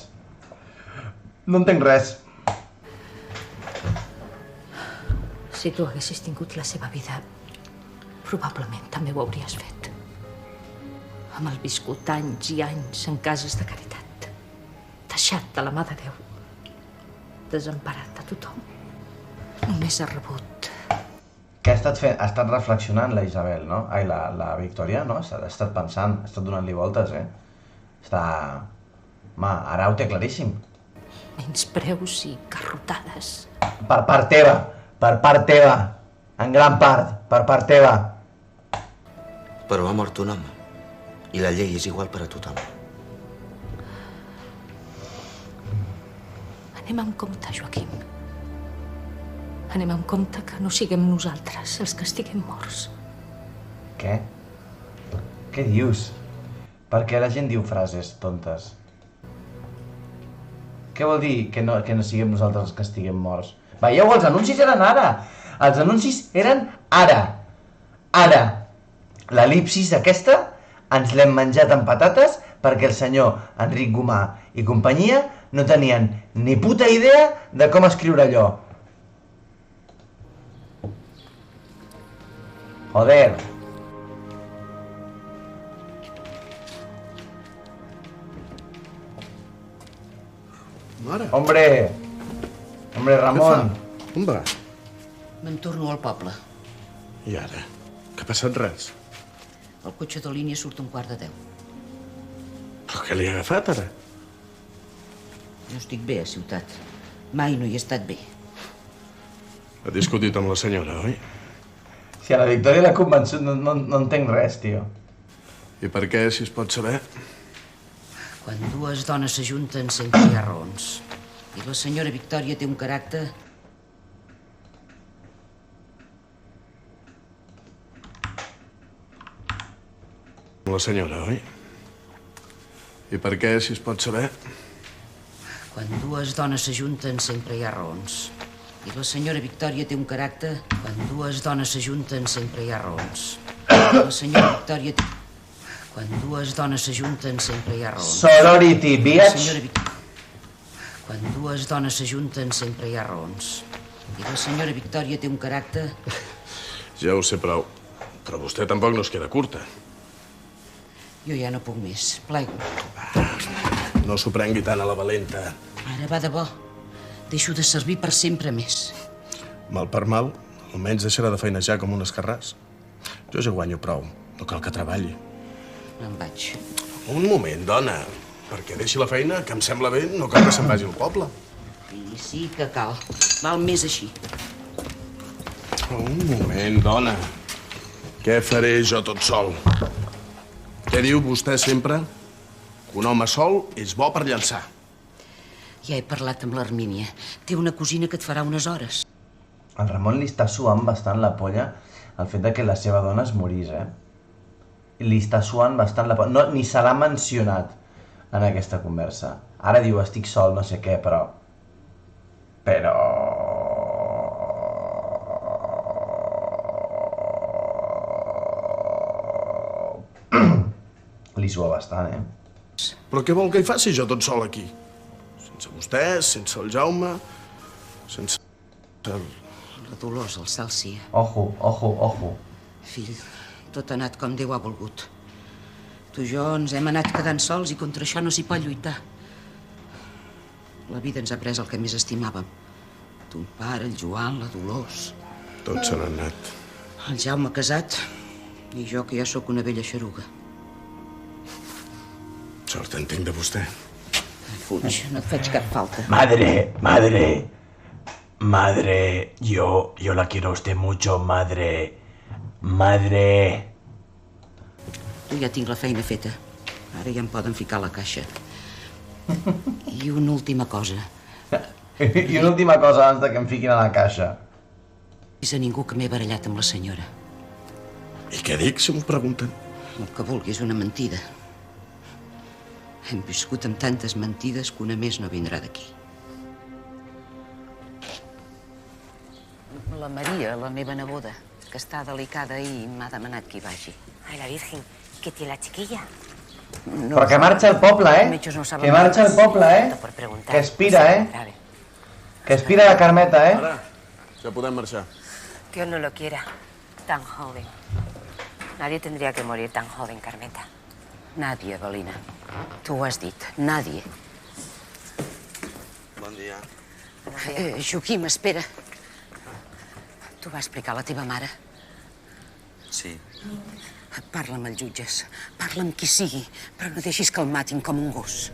No entenc res. Si tu haguessis tingut la seva vida, probablement també ho hauries fet. Amb el viscut anys i anys en cases de caritat, deixat de la mà de Déu, desemparat de tothom. Només ha rebut. Què ha estat fent? Ha estat reflexionant la Isabel, no? Ai, la Victòria, no? Ha estat pensant, ha estat donant-li voltes, Està... Home, ara ho té claríssim. Menyspreus i garrotades. Per part teva, en gran part, per part teva. Però ha mort un home, i la llei és igual per a tothom. Anem amb compte, Joaquim. Anem amb compte que no siguem nosaltres els que estiguem morts. Què? Què dius? Per què la gent diu frases tontes? Què vol dir que no siguem nosaltres els que estiguem morts? Veieu, els anuncis eren ara! Els anuncis eren ara! Ara! L'elipsis aquesta ens l'hem menjat amb patates perquè el senyor Enric Gomà i companyia no tenien ni puta idea de com escriure allò. Joder! Mare! Hombre, Ramon! On va? Me'n torno al poble. I ara? Que ha passat res? El cotxe de línia surt 1:45. Però què li ha agafat, ara? Jo estic bé a ciutat. Mai no hi he estat bé. Ha discutit amb la senyora, oi? Si a la Victòria l'ha convençut, no entenc res, tio. I per què, si es pot saber? Quan dues dones s'ajunten sempre hi ha raons. I la senyora Victòria té un caràcter... La senyora, oi? I per què, si es pot saber? Quan dues dones s'ajunten sempre hi ha raons. I la senyora Victòria té un caràcter... Quan dues dones s'ajunten sempre hi ha raons. I la senyora Victòria té... Quan dues dones s'ajunten sempre hi ha raons. Sorority, bitch! Quan dues dones s'ajunten sempre hi ha raons. I la senyora Victòria té un caràcter... Ja ho sé prou. Però vostè tampoc no es queda curta. Jo ja no puc més. Plego. No s'ho prengui tant a la valenta. Ara va de bo. Deixo de servir per sempre més. Mal per mal, almenys deixarà de feinejar com un escarràs. Jo ja guanyo prou. No cal que treballi. Me'n vaig. Un moment, dona. Perquè deixi la feina, que em sembla bé, no cal que se'n vagi al poble. I sí que cal. Val més així. Un moment, dona. Què faré jo tot sol? Què diu vostè sempre? Que un home sol és bo per llançar. Ja he parlat amb l'Hermínia. Té una cosina que et farà unes hores. Al Ramon li està suant bastant la polla el fet de que la seva dona es morís, Li està suant bastant la polla. No, ni se l'ha mencionat en aquesta conversa. Ara diu, estic sol, no sé què, però... Li sua bastant, Però què vol que hi faci jo tot sol aquí? Sense vostè, sense el Jaume, sense... La Dolors, el cel sia. Ojo, ojo, ojo. Fill, tot ha anat com Déu ha volgut. Tu i jo ens hem anat quedant sols i contra això no s'hi pot lluitar. La vida ens ha pres el que més estimàvem. Ton pare, el Joan, la Dolors... Tots se n'han anat. El Jaume casat i jo que ja sóc una vella xeruga. Sort en tinc de vostè. Fuig, no et faig cap falta. Madre, yo la quiero a usted mucho, madre. Tu ja tinc la feina feta. Ara ja em poden ficar a la caixa. I una última cosa. I una última cosa abans de que em fiquin a la caixa. És a ningú que m'he barallat amb la senyora. I què dic, si m'ho pregunten? El que vulgui és una mentida. Hem viscut amb tantes mentides que una més no vindrà d'aquí. La Maria, la meva neboda, que està delicada i m'ha demanat que hi vagi. Ay, la Virgen, ¿qué tiene la chiquilla? Però que marxa el poble, Que marxa el poble, Que expira, Que expira la Carmeta, Ara, ja podem marxar. Dios no lo quiera. Tan joven. Nadie tendría que morir tan joven, Carmeta. Nadie, Bolina. Tu ho has dit. Nadie. Bon dia. Joaquim, espera. T'ho va explicar la teva mare? Sí. Parla amb els jutges, parla amb qui sigui, però no deixis que el matin com un gos.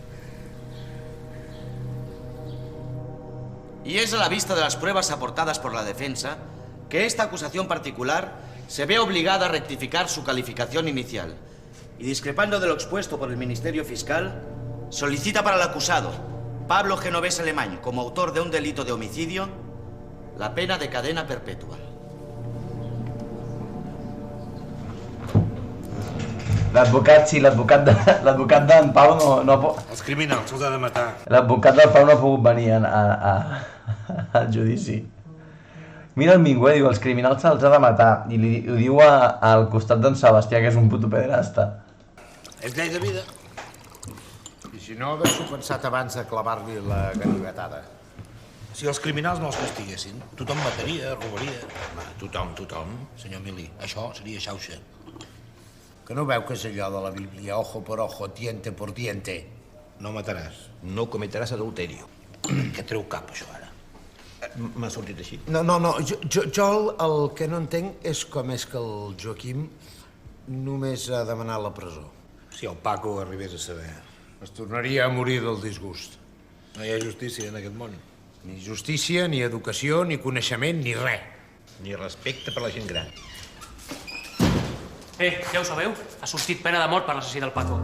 Y es a la vista de las pruebas aportadas por la defensa que esta acusación particular se ve obligada a rectificar su calificación inicial y, discrepando de lo expuesto por el Ministerio Fiscal, solicita para el acusado, Pablo Genovés Alemany, como autor de un delito de homicidio, la pena de cadena perpetua. L'advocat, sí, l'advocat d'en Pau no... Els criminals se'ls ha de matar. L'advocat del Pau no ha pogut venir al judici. Mira el Mingüe, diu, els criminals se'ls ha de matar. I ho diu al costat d'en Sebastià, que és un puto pederasta. És llei de vida. I si no, haver-s'ho pensat abans de clavar-li la ganivetada. Si els criminals no els castiguessin, tothom mataria, robaria... Tothom, senyor Mili. Això seria xauxa. Que no veu que és allò de la Bíblia, ojo por ojo, diente por diente? No mataràs, no cometeràs adulterio. Què treu cap, això, ara? M'ha sortit així? No, jo el que no entenc és com és que el Joaquim només ha demanat la presó. Si el Paco arribés a saber, es tornaria a morir del disgust. No hi ha justícia en aquest món. Ni justícia, ni educació, ni coneixement, ni res. Ni respecte per la gent gran. Ja ho sabeu? Ha sortit pena de mort per l'assassí del Paco.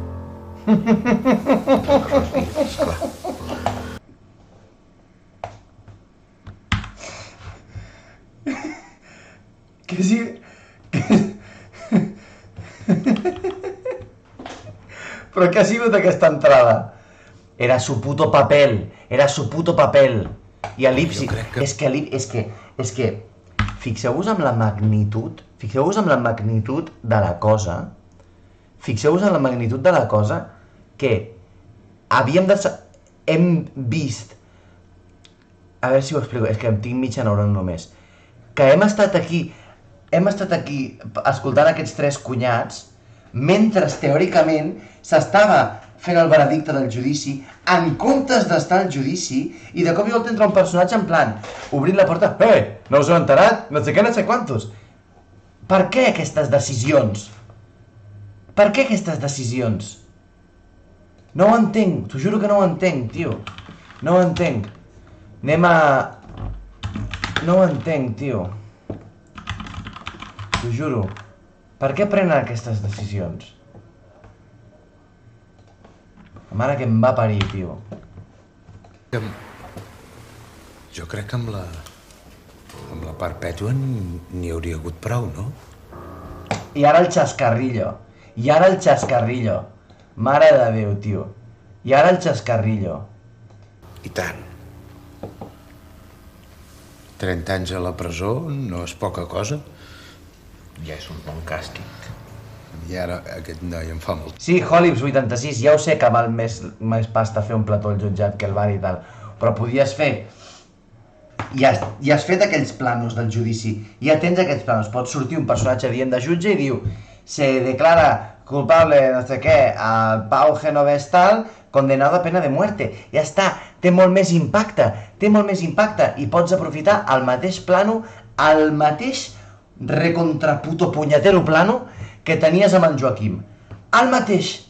Que sí... Però què ha sigut aquesta entrada? Era su puto papel. Era su puto papel. I el·lipsi... És que... Fixeu-vos amb la magnitud... Fixeu-vos amb la magnitud de la cosa... Fixeu-vos en la magnitud de la cosa que havíem de... Hem vist... A veure si ho explico, és que em tinc mitja neurona només. Que hem estat aquí escoltant aquests tres cunyats mentre teòricament s'estava fent el veredicte del judici en comptes d'estar al judici i de cop i volta entra un personatge en plan obrint la porta, no us heu enterat? No sé què, no sé quantos. Per què aquestes decisions? Per què aquestes decisions? No ho entenc, t'ho juro que no ho entenc, tio. No ho entenc. No ho entenc, tio. T'ho juro. Per què prenen aquestes decisions? La mare que em va parir, tio. Jo crec que amb la perpètua n'hi hauria hagut prou, no? I ara el xascarrillo. Mare de Déu, tio. I ara el xascarrillo. I tant. 30 anys a la presó no és poca cosa. Ja és un bon càstig. I ara aquest noi em fa molt... Sí, Hollips 86, ja ho sé que val més pasta fer un plató al jutjat que el bar i tal, però podies fer... Ja has fet aquells planos del judici, ja tens aquests planos, pot sortir un personatge dient de jutge i diu se declara culpable no sé què al Pau Genovés tal, condenado a pena de muerte. Ja està, té molt més impacte i pots aprofitar el mateix plano, el mateix recontraputo punyetero plano que tenies amb en Joaquim. El mateix.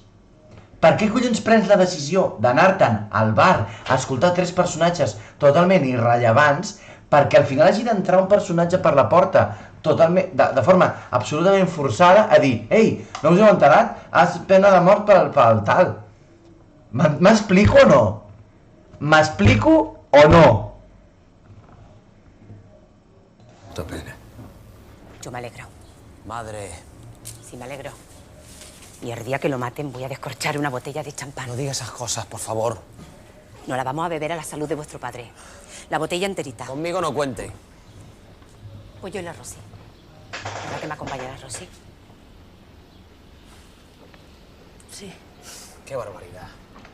Per què collons prens la decisió d'anar-te'n al bar a escoltar tres personatges totalment irrellevants perquè al final hagi d'entrar un personatge per la porta totalment, de forma absolutament forçada a dir ei, no us heu enterat? Has pena de mort pel tal. M'explico o no? M'explico o no? Molta pena. Yo me alegro. Madre. Sí, me alegro. Y el día que lo maten voy a descorchar una botella de champán. No diga esas cosas, por favor. No la vamos a beber a la salud de vuestro padre. La botella enterita. Conmigo no cuente. Pues yo y la Rosy. ¿Verdad que me acompaña la Rosy? Sí. Qué barbaridad.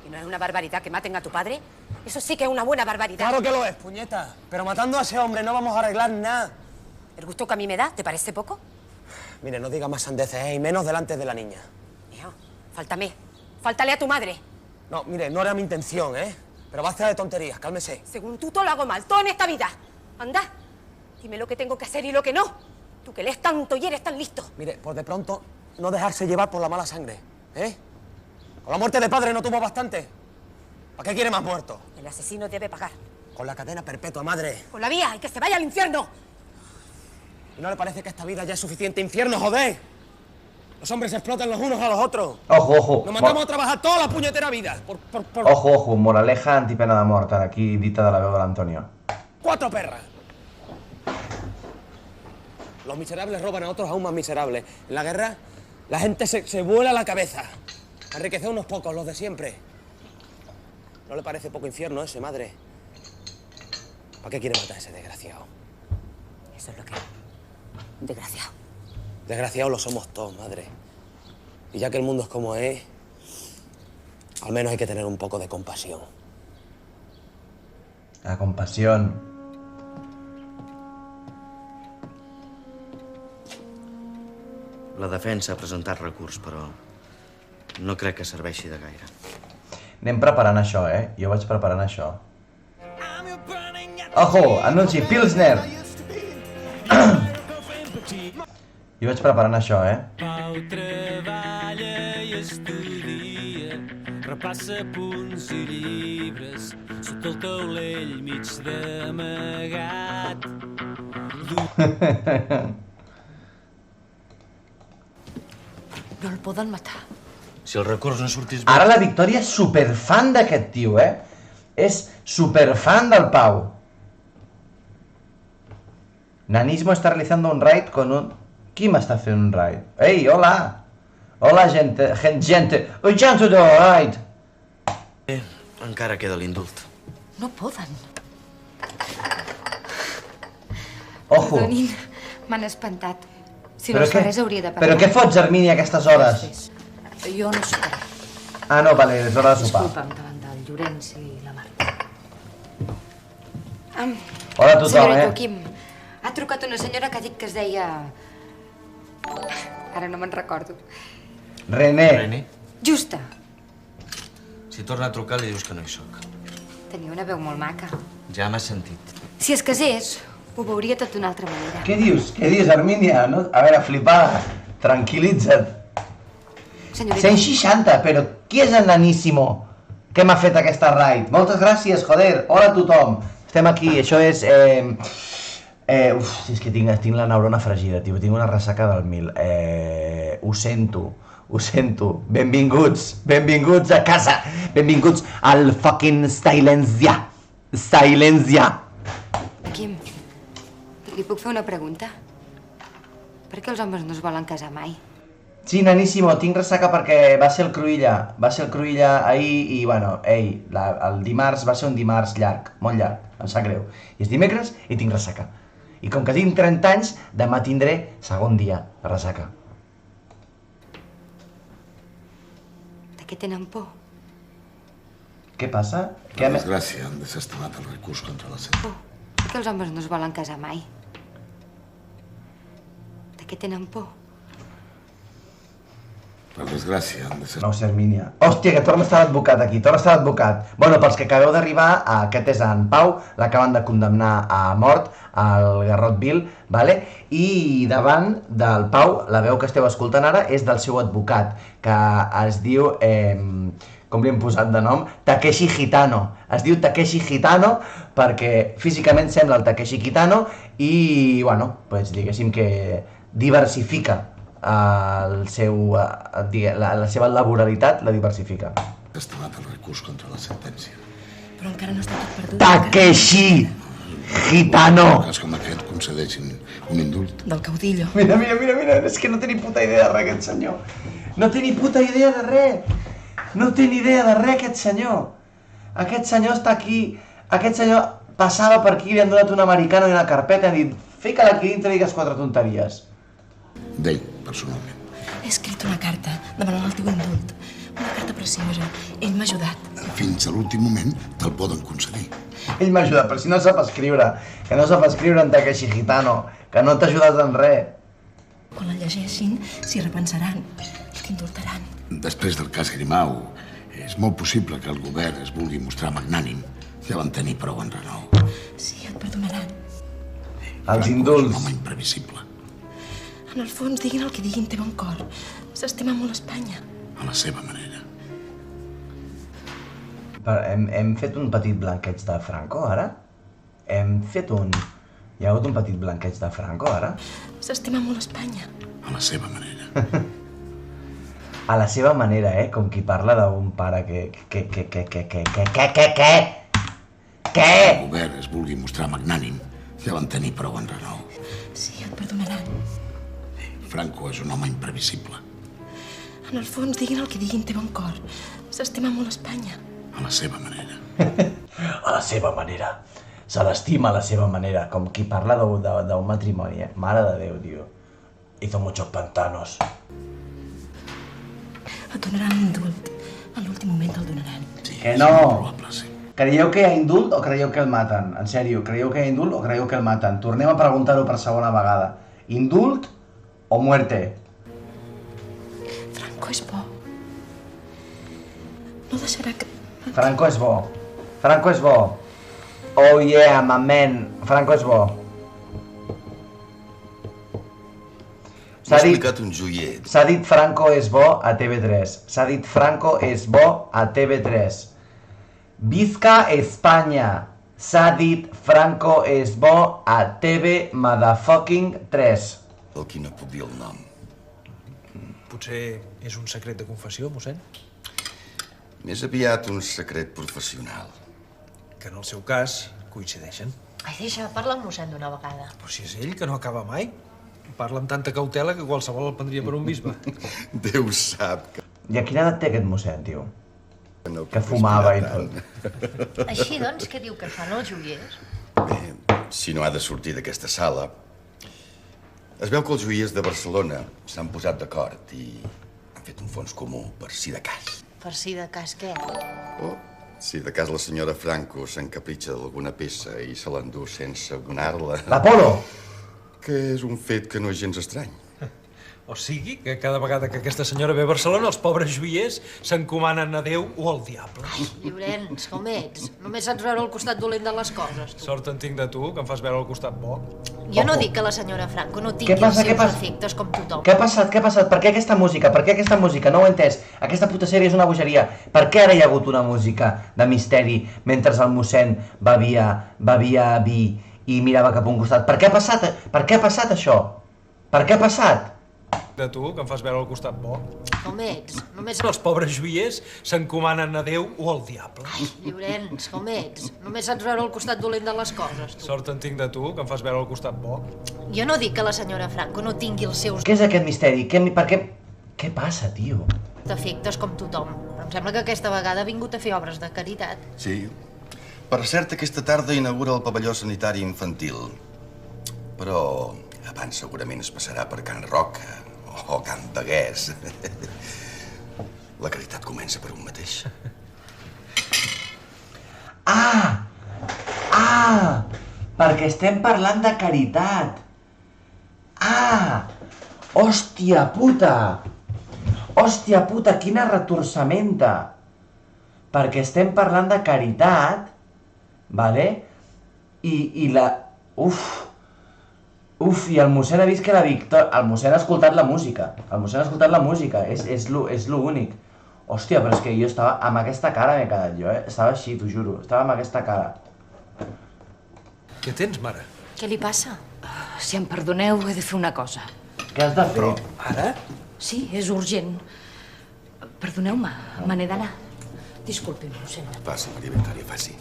¿Y no es una barbaridad que maten a tu padre? Eso sí que es una buena barbaridad. Claro que lo es, puñeta. Pero matando a ese hombre no vamos a arreglar nada. ¿El gusto que a mí me da te parece poco? Mire, no diga más sandeces, y menos delante de la niña. Hijo, fáltame. Fáltale a tu madre. No, mire, no era mi intención, ¿eh? Pero basta de tonterías, cálmese. Según tú, todo lo hago mal, todo en esta vida. Anda, dime lo que tengo que hacer y lo que no. Tú que lees tanto y eres tan listo. Mire, por de pronto, no dejarse llevar por la mala sangre, ¿eh? Con la muerte de padre no tuvo bastante. ¿Para qué quiere más muertos? El asesino debe pagar. Con la cadena perpetua, madre. Con la vía y que se vaya al infierno. ¿Y no le parece que esta vida ya es suficiente infierno, joder? Los hombres se explotan los unos a los otros. Ojo, ojo. Nos matamos a trabajar toda la puñetera vida. Ojo, ojo, moraleja antipena de mort, aquí dita de la veu de l'Antonio. 4 perras. Los miserables roban a otros aún más miserables. En la guerra, la gente se vuela la cabeza. Enriquece a unos pocos, los de siempre. ¿No le parece poco infierno ese, madre? ¿Para qué quiere matar a ese desgraciado? Eso es lo que es. Desgraciado. Desgraciados lo somos todos, madre. Y ya que el mundo es como es, al menos hay que tener un poco de compasión. La compasión. La defensa ha presentat recurs, però no crec que serveixi de gaire. Anem preparant això, Jo vaig preparant això. Ojo, anunci, Pilsner! Jo vaig preparant això, Pau treballa i estudia, repassa punts i llibres, sota el taulell mig d'amagat. No el poden matar. Si el recurs no sortís bé... Ara la Victòria és superfan d'aquest tio, És superfan del Pau. Nanismo está realizando un raid con un... Qui m'està fent un raid? Ei, hola! Hola, gente, gente do raid! Encara queda l'indult. No poden. Ojo! Perdonin, m'han espantat. Si no Però us fa què- res hauria de Però què fots, Hermínia, a aquestes hores? Jo no soparé. Ah, no, vale, és hora de sopar. Disculpa'm davant del Llorenç i la Marta. Hola a tothom, Senyorito Quim, ha trucat una senyora que ha dit que es deia... Ara no me'n recordo. René. Justa. Si torna a trucar, li dius que no hi soc. Tenia una veu molt maca. Ja m'has sentit. Si es casés, ho veuria tot d'una altra manera. Què dius? Què dius, Hermínia? No? A veure, flipada. Tranquil·litza't. Senyorita. 160, però qui és el naníssimo que m'ha fet aquesta raid? Moltes gràcies, joder. Hola a tothom. Estem aquí, això és... és que tinc la neurona fregida, tio. Tinc una ressaca del 1000. Ho sento. Benvinguts a casa. Benvinguts al fucking Silència. Quim, li puc fer una pregunta? Per què els homes no es volen casar mai? Sí, naníssimo, tinc ressaca perquè va ser el Cruïlla ahir i, bueno, el dimarts va ser un dimarts llarg, molt llarg, em sap greu. I és dimecres i tinc ressaca. I com que tinc 30 anys, demà tindré segon dia de ressaca. De què tenen por? Què passa? Per desgràcia, han desestimat el recurs contra la sentència. Per què els homes no es volen casar mai? De què tenen por? Per desgràcia, han desestimat... No ho sé, Hermínia. Hòstia, que torna a estar l'advocat aquí, torna a estar l'advocat. Bueno, pels que acabeu d'arribar, aquest és en Pau, l'acaben de condemnar a mort, al Garrot Vil, vale? I davant del Pau, la veu que esteu escoltant ara és del seu advocat, que es diu, com li hem posat de nom, Takeshi Kitano. Es diu Takeshi Kitano perquè físicament sembla el Takeshi Kitano i, bueno, pues, diguéssim que diversifica la seva laboralitat, la diversifica. Desestimat el recurs contra la sentència. Però encara no està tot perdut. Takeshi Kitano! En cas com aquest concedeixin un indult. Del caudillo. Mira, és que no té ni puta idea de res aquest senyor. No té ni puta idea de res. No té ni idea de res aquest senyor. Aquest senyor està aquí. Aquest senyor passava per aquí, li han donat un americano i una carpeta i han dit fica-la aquí dintre i digues 4 tonteries. D'ell, personalment. He escrit una carta demanant el teu indult. Una carta preciosa. Ell m'ha ajudat. Fins a l'últim moment te'l poden concedir. Ell m'ha ajudat, però si no sap escriure. Que no sap escriure en Takeshi Gitano. Que no t'ha ajudat en res. Quan el llegeixin, s'hi repensaran i t'indultaran. Després del cas Grimau, és molt possible que el govern es vulgui mostrar magnànim. Ja van tenir prou en renou. Sí, et perdonaran. Els indults. És un home imprevisible. En el fons, diguin el que diguin, té bon cor. S'estima molt Espanya. A la seva manera. Hem fet un petit blanqueig de Franco, ara? Hem fet un... Hi ha hagut un petit blanqueig de Franco, ara? S'estima molt Espanya. A la seva manera. A la seva manera, com qui parla d'un pare que... Què? El govern es vulgui mostrar magnànim. Ja van tenir prou en renou. Sí, et perdonaran. Franco és un home imprevisible. En el fons, diguin el que diguin, té bon cor. S'estima molt Espanya. A la seva manera. A la seva manera. Se l'estima a la seva manera, com qui parla d'un matrimoni, Mare de Déu, tio. Hizo muchos pantanos. Et donaran l'indult. A l'últim moment te'l donaran. Que no! Creieu que hi ha indult o creieu que el maten? En sèrio, creieu que hi ha indult o creieu que el maten? Tornem a preguntar-ho per segona vegada. Indult o muerte? Franco és bo. No deixarà que... Franco és bo. Franco és bo. Oh yeah, my man. Franco és bo. M'ha explicat un joier. S'ha dit Franco és bo a TV3. S'ha dit Franco és bo a TV3. Visca Espanya. S'ha dit Franco és bo a TV motherfucking 3. El qui no puc dir el nom. Potser és un secret de confessió, mossèn? Més aviat un secret professional. Que en el seu cas coincideixen. Ai, deixa, parla amb mossèn d'una vegada. Però si és ell, que no acaba mai. Parla amb tanta cautela que qualsevol el prendria per un bisbe. Déu sap que... I a quina edat té aquest mossèn, tio? Que fumava i tot. Així, doncs, què diu que fan els joiers? Si no ha de sortir d'aquesta sala... Es veu que els joiers de Barcelona s'han posat d'acord i han fet un fons comú per si de cas. Per si de cas què? O si de cas la senyora Franco s'encapritxa d'alguna peça i se l'endú sense donar-la... L'Apolo! Que és un fet que no és gens estrany. O sigui, que cada vegada que aquesta senyora ve a Barcelona, els pobres joiers s'encomanen a Déu o al diable. Ai, Llorenç, com ets? Només saps veure el costat dolent de les coses, tu. Sort en tinc de tu, que em fas veure el costat bo. Jo no dic que la senyora Franco no tingui els seus defectes com tothom. Què ha passat? Què ha passat? Per què aquesta música? Per què aquesta música? No ho he entès. Aquesta puta sèrie és una bogeria. Per què ara hi ha hagut una música de misteri mentre el mossèn bevia vi i mirava cap a un costat? Per què ha passat? Per què ha passat això? Per què ha passat? De tu, que em fas veure el costat bo. Com ets? Només... Els pobres joiers s'encomanen a Déu o al diable. Ai, Llorenç, com ets? Només saps veure el costat dolent de les coses, tu. Sort en tinc de tu, que em fas veure el costat bo. Jo no dic que la senyora Franco no tingui els seus Què és aquest misteri? Per què? Què passa, tio? defectes com tothom. Però em sembla que aquesta vegada ha vingut a fer obres de caritat. Sí. Per cert, aquesta tarda inaugura el pavelló sanitari infantil. Però abans segurament es passarà per Can Roca o Can Baguès. La caritat comença per un mateix. Perquè estem parlant de caritat. Hòstia puta! Hòstia puta, quina retorçamenta! Perquè estem parlant de caritat, vale? I la... I el mossèn ha vist que la Victòria... El mossèn ha escoltat la música. És l'únic. Hòstia, però és que jo estava amb aquesta cara, m'he quedat jo, Estava així, t'ho juro. Estava amb aquesta cara. Què tens, mare? Què li passa? Si em perdoneu, he de fer una cosa. Què has de fer? Ara? Sí, és urgent. Perdoneu-me, me n'he d'anar. Disculpi'm, mossèn. Passa, Maria Victòria, passi.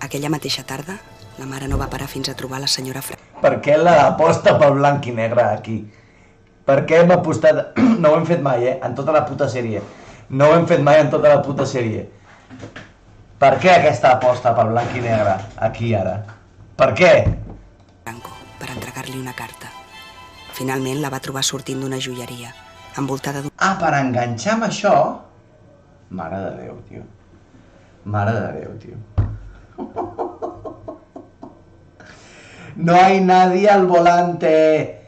Aquella mateixa tarda, la mare no va parar fins a trobar la senyora Franco. Per què l'aposta pel blanc i negre aquí? Per què hem apostat... No ho hem fet mai, en tota la puta sèrie. No ho hem fet mai en tota la puta sèrie. Per què aquesta aposta pel blanc i negre aquí ara? Per què? Franco, per entregar-li una carta. Finalment la va trobar sortint d'una joieria, envoltada d'un... Ah, per enganxar amb això? Mare de Déu, tio. Mare de Déu, tio. No hay nadie al volante.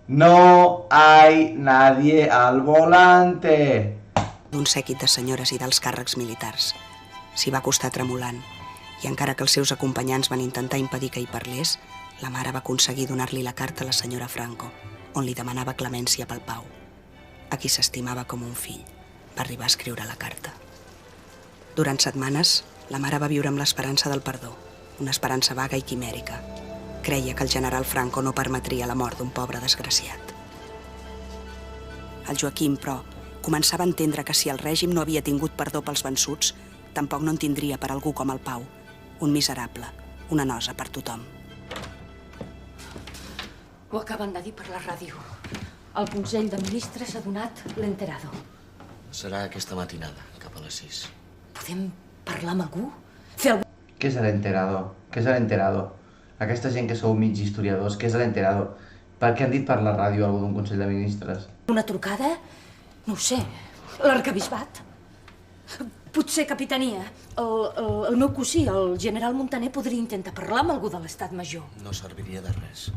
No hay nadie al volante. D'un sèquit de senyores i dels càrrecs militars. S'hi va acostar tremolant, i encara que els seus acompanyants van intentar impedir que hi parlés, la mare va aconseguir donar-li la carta a la senyora Franco, on li demanava clemència pel Pau, a qui s'estimava com un fill. Va arribar a escriure la carta. Durant setmanes, la mare va viure amb l'esperança del perdó, una esperança vaga i quimèrica. Creia que el general Franco no permetria la mort d'un pobre desgraciat. El Joaquim, però, començava a entendre que si el règim no havia tingut perdó pels vençuts, tampoc no en tindria per algú com el Pau, un miserable, una nosa per tothom. Ho acaben de dir per la ràdio. El Consell de Ministres ha donat l'enterado. Serà aquesta matinada, cap a les 6. Podem parlar amb algú? Fer algú? Què és l'enterado? Què és l'enterado? Aquesta gent que sou mig historiadors, què és l'enterado? Per què han dit per la ràdio algú d'un Consell de Ministres? Una trucada? No ho sé. L'arquebisbat? Potser capitania. El meu cosí, el general Montaner, podria intentar parlar amb algú de l'estat major. No serviria de res.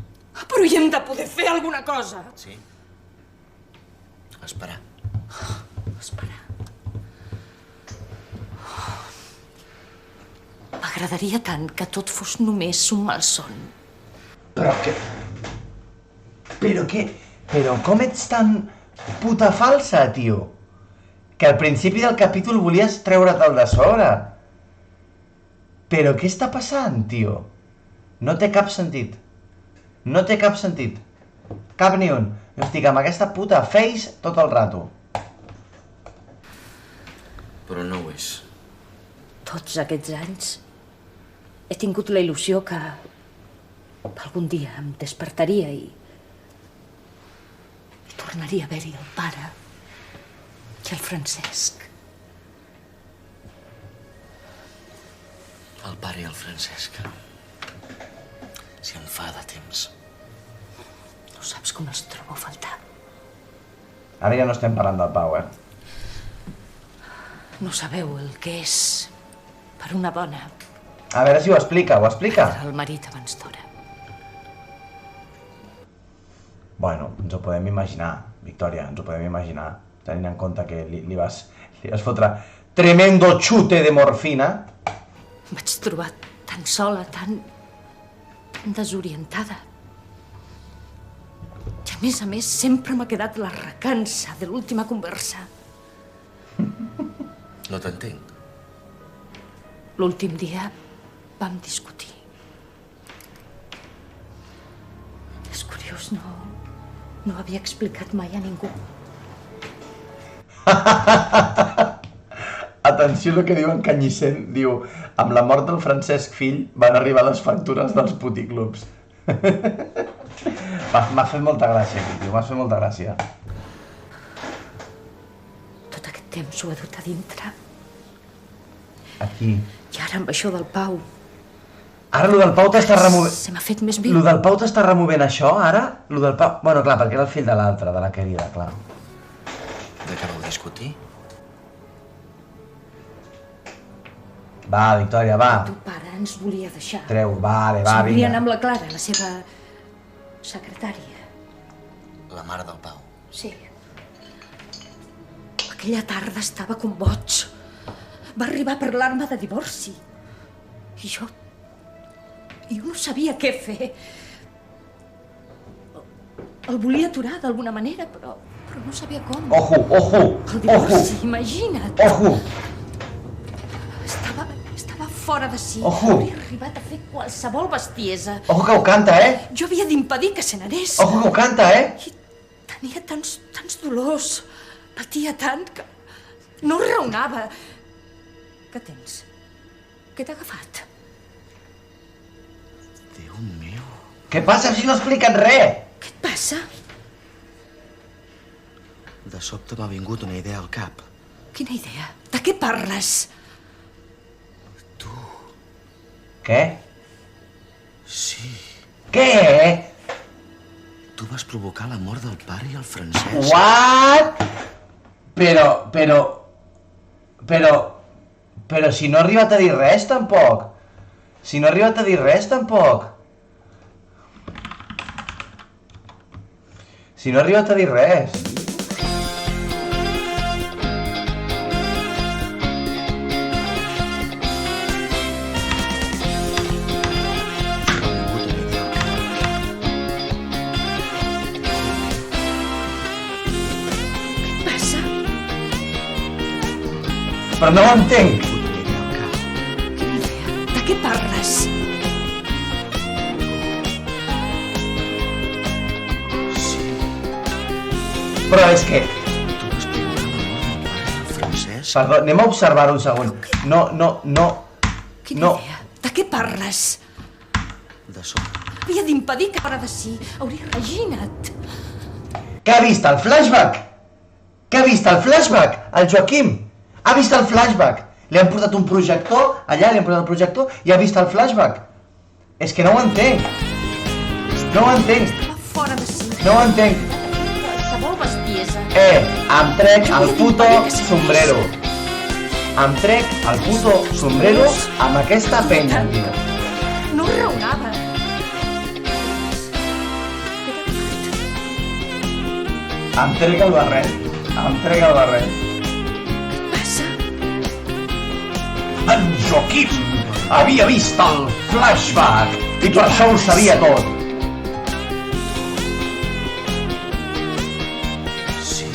Però hi hem de poder fer alguna cosa. Sí? Esperar. Esperar. M'agradaria tant que tot fos només un malson. Però què? Però què? Però com ets tan puta falsa, tio? Que al principi del capítol volies treure'l de sobre. Però què està passant, tio? No té cap sentit. No té cap sentit. Cap ni un. Estic amb aquesta puta face tot el rato. Però no ho és. Tots aquests anys he tingut la il·lusió que algun dia em despertaria i tornaria a haver-hi el pare i el Francesc. El pare i el Francesc. Si em fa de temps. No saps com els trobo a faltar. Ara ja no estem parlant del Pau, No sabeu el que és per una dona A veure si ho explica, ho explica. el marit abans d'hora. Bueno, ens ho podem imaginar, Victòria, ens ho podem imaginar, tenint en compte que li vas fotre tremendo chute de morfina. Em vaig trobar tan sola, tan desorientada. I a més, sempre m'ha quedat la recança de l'última conversa. No t'entenc. L'últim dia vam discutir. És curiós, no havia explicat mai a ningú. Atenció al que diu en Canyissent, diu, amb la mort del Francesc fill van arribar les factures dels puticlubs. M'ha fet molta gràcia, tio, m'ha fet molta gràcia. Tot aquest temps ho he dut a dintre. Aquí. I ara amb això del Pau... Ara lo del Pau t'està removent... Se m'ha fet més viu. Lo del Pau t'està removent això, ara? Lo del Pau... Bueno, clar, perquè era el fill de l'altre, de la querida, clar. De què vau discutir? Va, Victòria, va. Tu, pare, ens volia deixar. Treu, vale, va, Se'n volia anar vinga. amb la Clara, la seva secretària. La mare del Pau. Sí. Aquella tarda estava com boig. Va arribar a parlar-me de divorci. I jo no sabia què fer. El volia aturar d'alguna manera, però no sabia com. Ojo, ojo, El divorci, ojo. imagina't. Ojo. Estava fora de si. Ojo. Hauria arribat a fer qualsevol bestiesa. Ojo que ho canta, Jo havia d'impedir que se n'anés. Ojo que ho canta, Tenia tants dolors. Patia tant que no raonava. Què tens? Què t'ha agafat? Déu meu. Què passa si no expliquen res? Què et passa? De sobte m'ha vingut una idea al cap. Quina idea? De què parles? Què? Sí. Què? Tu vas provocar la mort del pare i el Francesc. What? Però si no ha arribat a dir res, tampoc. Si no ha arribat a dir res, tampoc. Si no ha arribat a dir res. Passa. Però no ho entenc. De què parles? Però és que... Francesc? Perdó, anem a observar un segon. No. Quina idea? De què parles? De sobte. Havia d'impedir que fora de si. Hauria regina't. Què ha vist, el flashback? Què ha vist, el flashback? El Joaquim ha vist el flashback. Li han portat un projector, allà li han portat el projector i ha vist el flashback. És que no ho entenc. No ho entenc. Fora de si. No ho entenc. Qualsevol bestiesa. Em trec el puto sombrero. Em trec el puto sombrero amb aquesta penya, tio. No raonava. Em trec el barret. Em trec el barret. En Joaquim havia vist el flashback i per això ho sabia tot. Sí.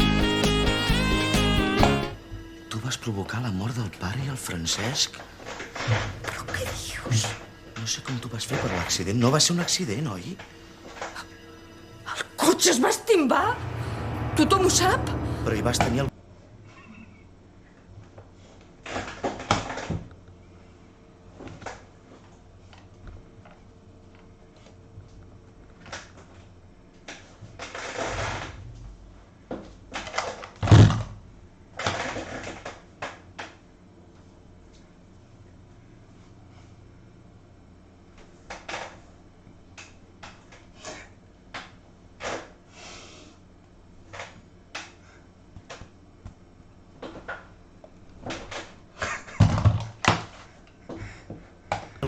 Tu vas provocar la mort del pare i el Francesc? Però què dius? No sé com t'ho vas fer, però l'accident no va ser un accident, oi? El cotxe es va estimbar? Tothom ho sap? Però hi vas tenir el...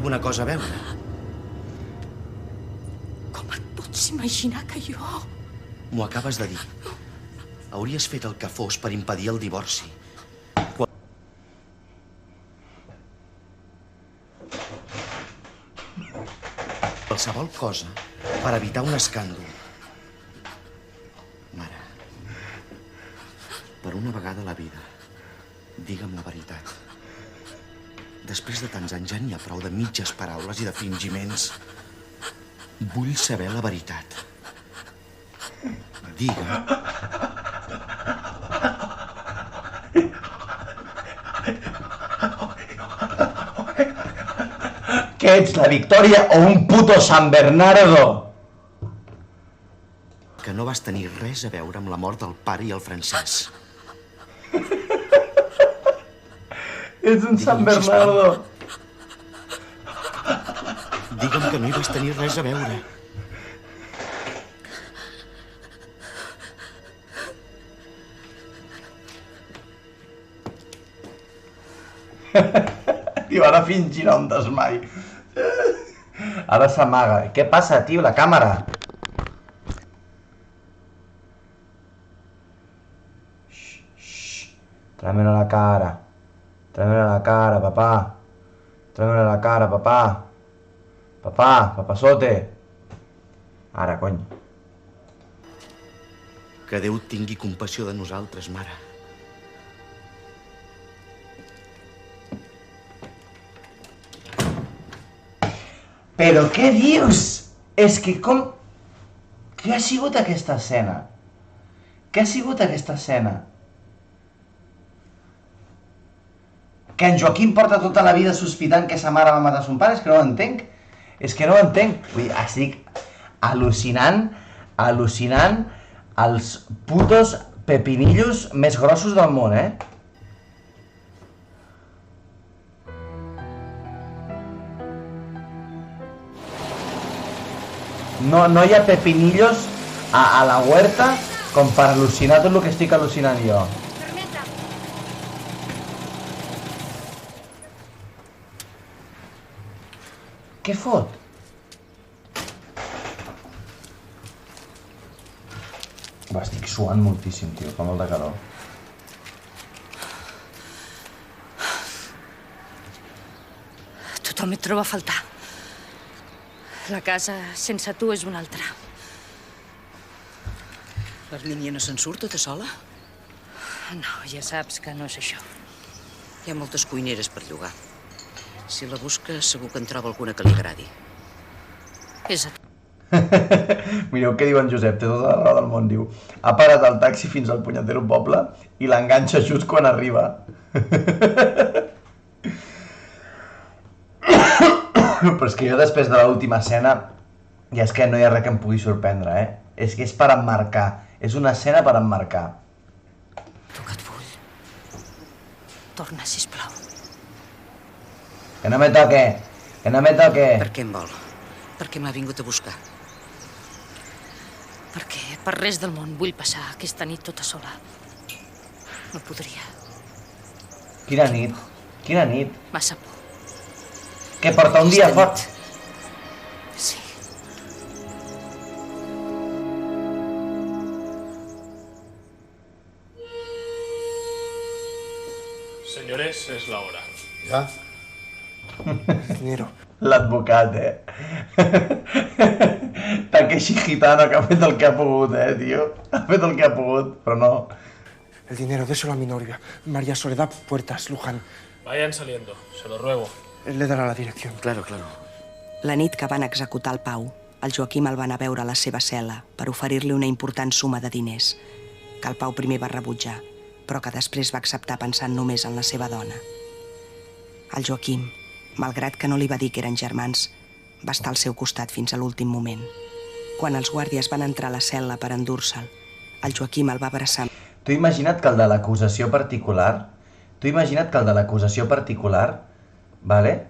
alguna cosa a veure? Com et pots imaginar que jo... M'ho acabes de dir. Hauries fet el que fos per impedir el divorci. Qualsevol cosa per evitar un escàndol. Mare, per una vegada a la vida, digue'm la veritat. Després de tants anys ja n'hi ha prou de mitges paraules i de fingiments. Vull saber la veritat. Digue'm. Què ets, la Victòria o un puto San Bernardo? Que no vas tenir res a veure amb la mort del pare i el Francesc. Ets un San Bernardo. Digue'm que no hi vas tenir res a veure. Tio, ara fingirà un desmai. Ara s'amaga. Què passa, tio? La càmera. Tráemelo a la cara. Tráemelo a la cara, papá. Tráemelo a la cara, papá. Papá, papasote. Ara, cony. Que Déu tingui compassió de nosaltres, mare. Però què dius? És que com... Què ha sigut aquesta escena? Què ha sigut aquesta escena? Que en Joaquim porta tota la vida sospitant que sa mare va matar son pare? És que no ho entenc. És que no ho entenc. Vull dir, estic al·lucinant els putos pepinillos més grossos del món, eh? No hi ha pepinillos a la huerta com per al·lucinar tot el que estic al·lucinant jo. Què fot? Va, estic suant moltíssim, tio, fa molt de calor. Tothom et troba a faltar. La casa sense tu és una altra. L'Hermínia no se'n surt tota sola? No, ja saps que no és això. Hi ha moltes cuineres per llogar. Si la busca, segur que en troba alguna que li agradi. És a tu. Mireu què diu en Josep, té tota la raó del món, diu. Ha parat el taxi fins al punyetero poble i l'enganxa just quan arriba. Però és que jo després de l'última escena ja és que no hi ha res que em pugui sorprendre, eh? És que és per emmarcar, és una escena per emmarcar. Tu que et vull. Torna, sisplau. Que no me toque, que no me toque. Per què em vol? Per què m'ha vingut a buscar? Perquè per res del món vull passar aquesta nit tota sola. No podria. Quina nit? Quina nit? Massa por. Que porta un dia fort. Sí. Señores, es la hora. ¿Ya? Dinero. L'advocat, Takeshi Gitano, que ha fet el que ha pogut, tio. Ha fet el que ha pogut, però no. El dinero, déselo a mi novia. María Soledad Puertas, Luján. Vayan saliendo, se lo ruego. Él le dará la dirección. Claro, claro. La nit que van executar el Pau, el Joaquim el va anar a veure a la seva cel·la per oferir-li una important suma de diners, que el Pau primer va rebutjar, però que després va acceptar pensant només en la seva dona. El Joaquim, malgrat que no li va dir que eren germans, va estar al seu costat fins a l'últim moment. Quan els guàrdies van entrar a la cel·la per endur-se'l, el Joaquim el va abraçar. Tu imagina't que el de l'acusació particular, vale?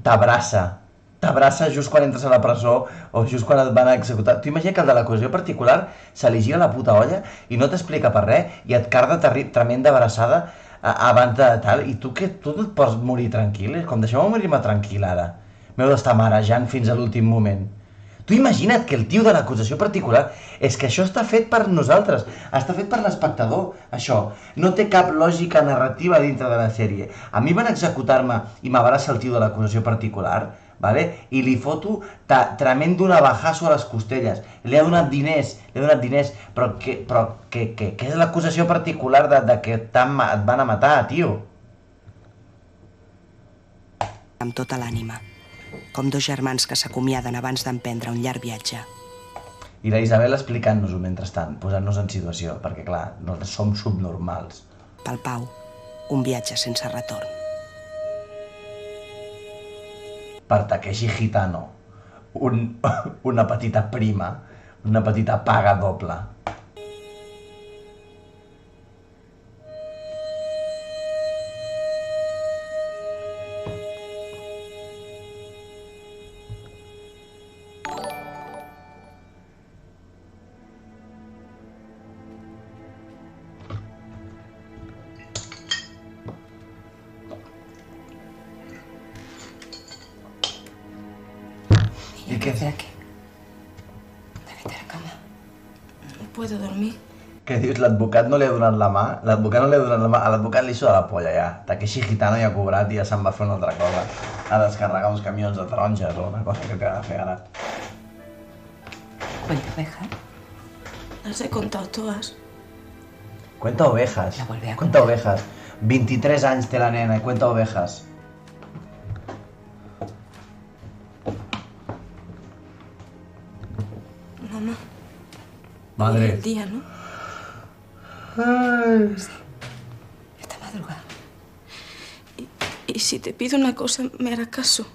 T'abraça just quan entres a la presó o just quan et van executar. Tu imagina't que el de l'acusació particular se li gira la puta olla i no t'explica per res i et carda tremenda abraçada abans de tal, i tu et pots morir tranquil? Com deixeu-me morir-me tranquil ara. M'heu d'estar marejant fins a l'últim moment. Tu imagina't que el tio de l'acusació particular... És que això està fet per nosaltres, està fet per l'espectador, això. No té cap lògica narrativa dintre de la sèrie. A mi van executar-me i m'abraça el tio de l'acusació particular, vale? I li foto tremendo un abajazo a les costelles. Li ha donat diners, però què és l'acusació particular de que et van a matar, tio? Amb tota l'ànima, com dos germans que s'acomiaden abans d'emprendre un llarg viatge. I la Isabel explicant-nos-ho mentrestant, posant-nos en situació, perquè clar, nosaltres som subnormals. Pel Pau, un viatge sense retorn. Per Takeshi Gitano, una petita prima, una petita paga doble. ¿Y qué? Vete a la cama. No puedo dormir. Què dius? L'advocat no li ha donat la mà? L'advocat no li ha donat la mà? A l'advocat li suda la polla ja. Takeshi Gitano ja ha cobrat i ja se'n va fer una altra cosa. A descarregar uns camions de taronges o una cosa que ha de fer ara. ¿Cuenta ovejas? Las he contado todas. Cuenta ovejas. Cuenta ovejas. 23 anys té la nena i cuenta ovejas. Mamá. Madre. El día, ¿no? Ay. Sí. Esta madrugada. Y si te pido una cosa, ¿me harás caso?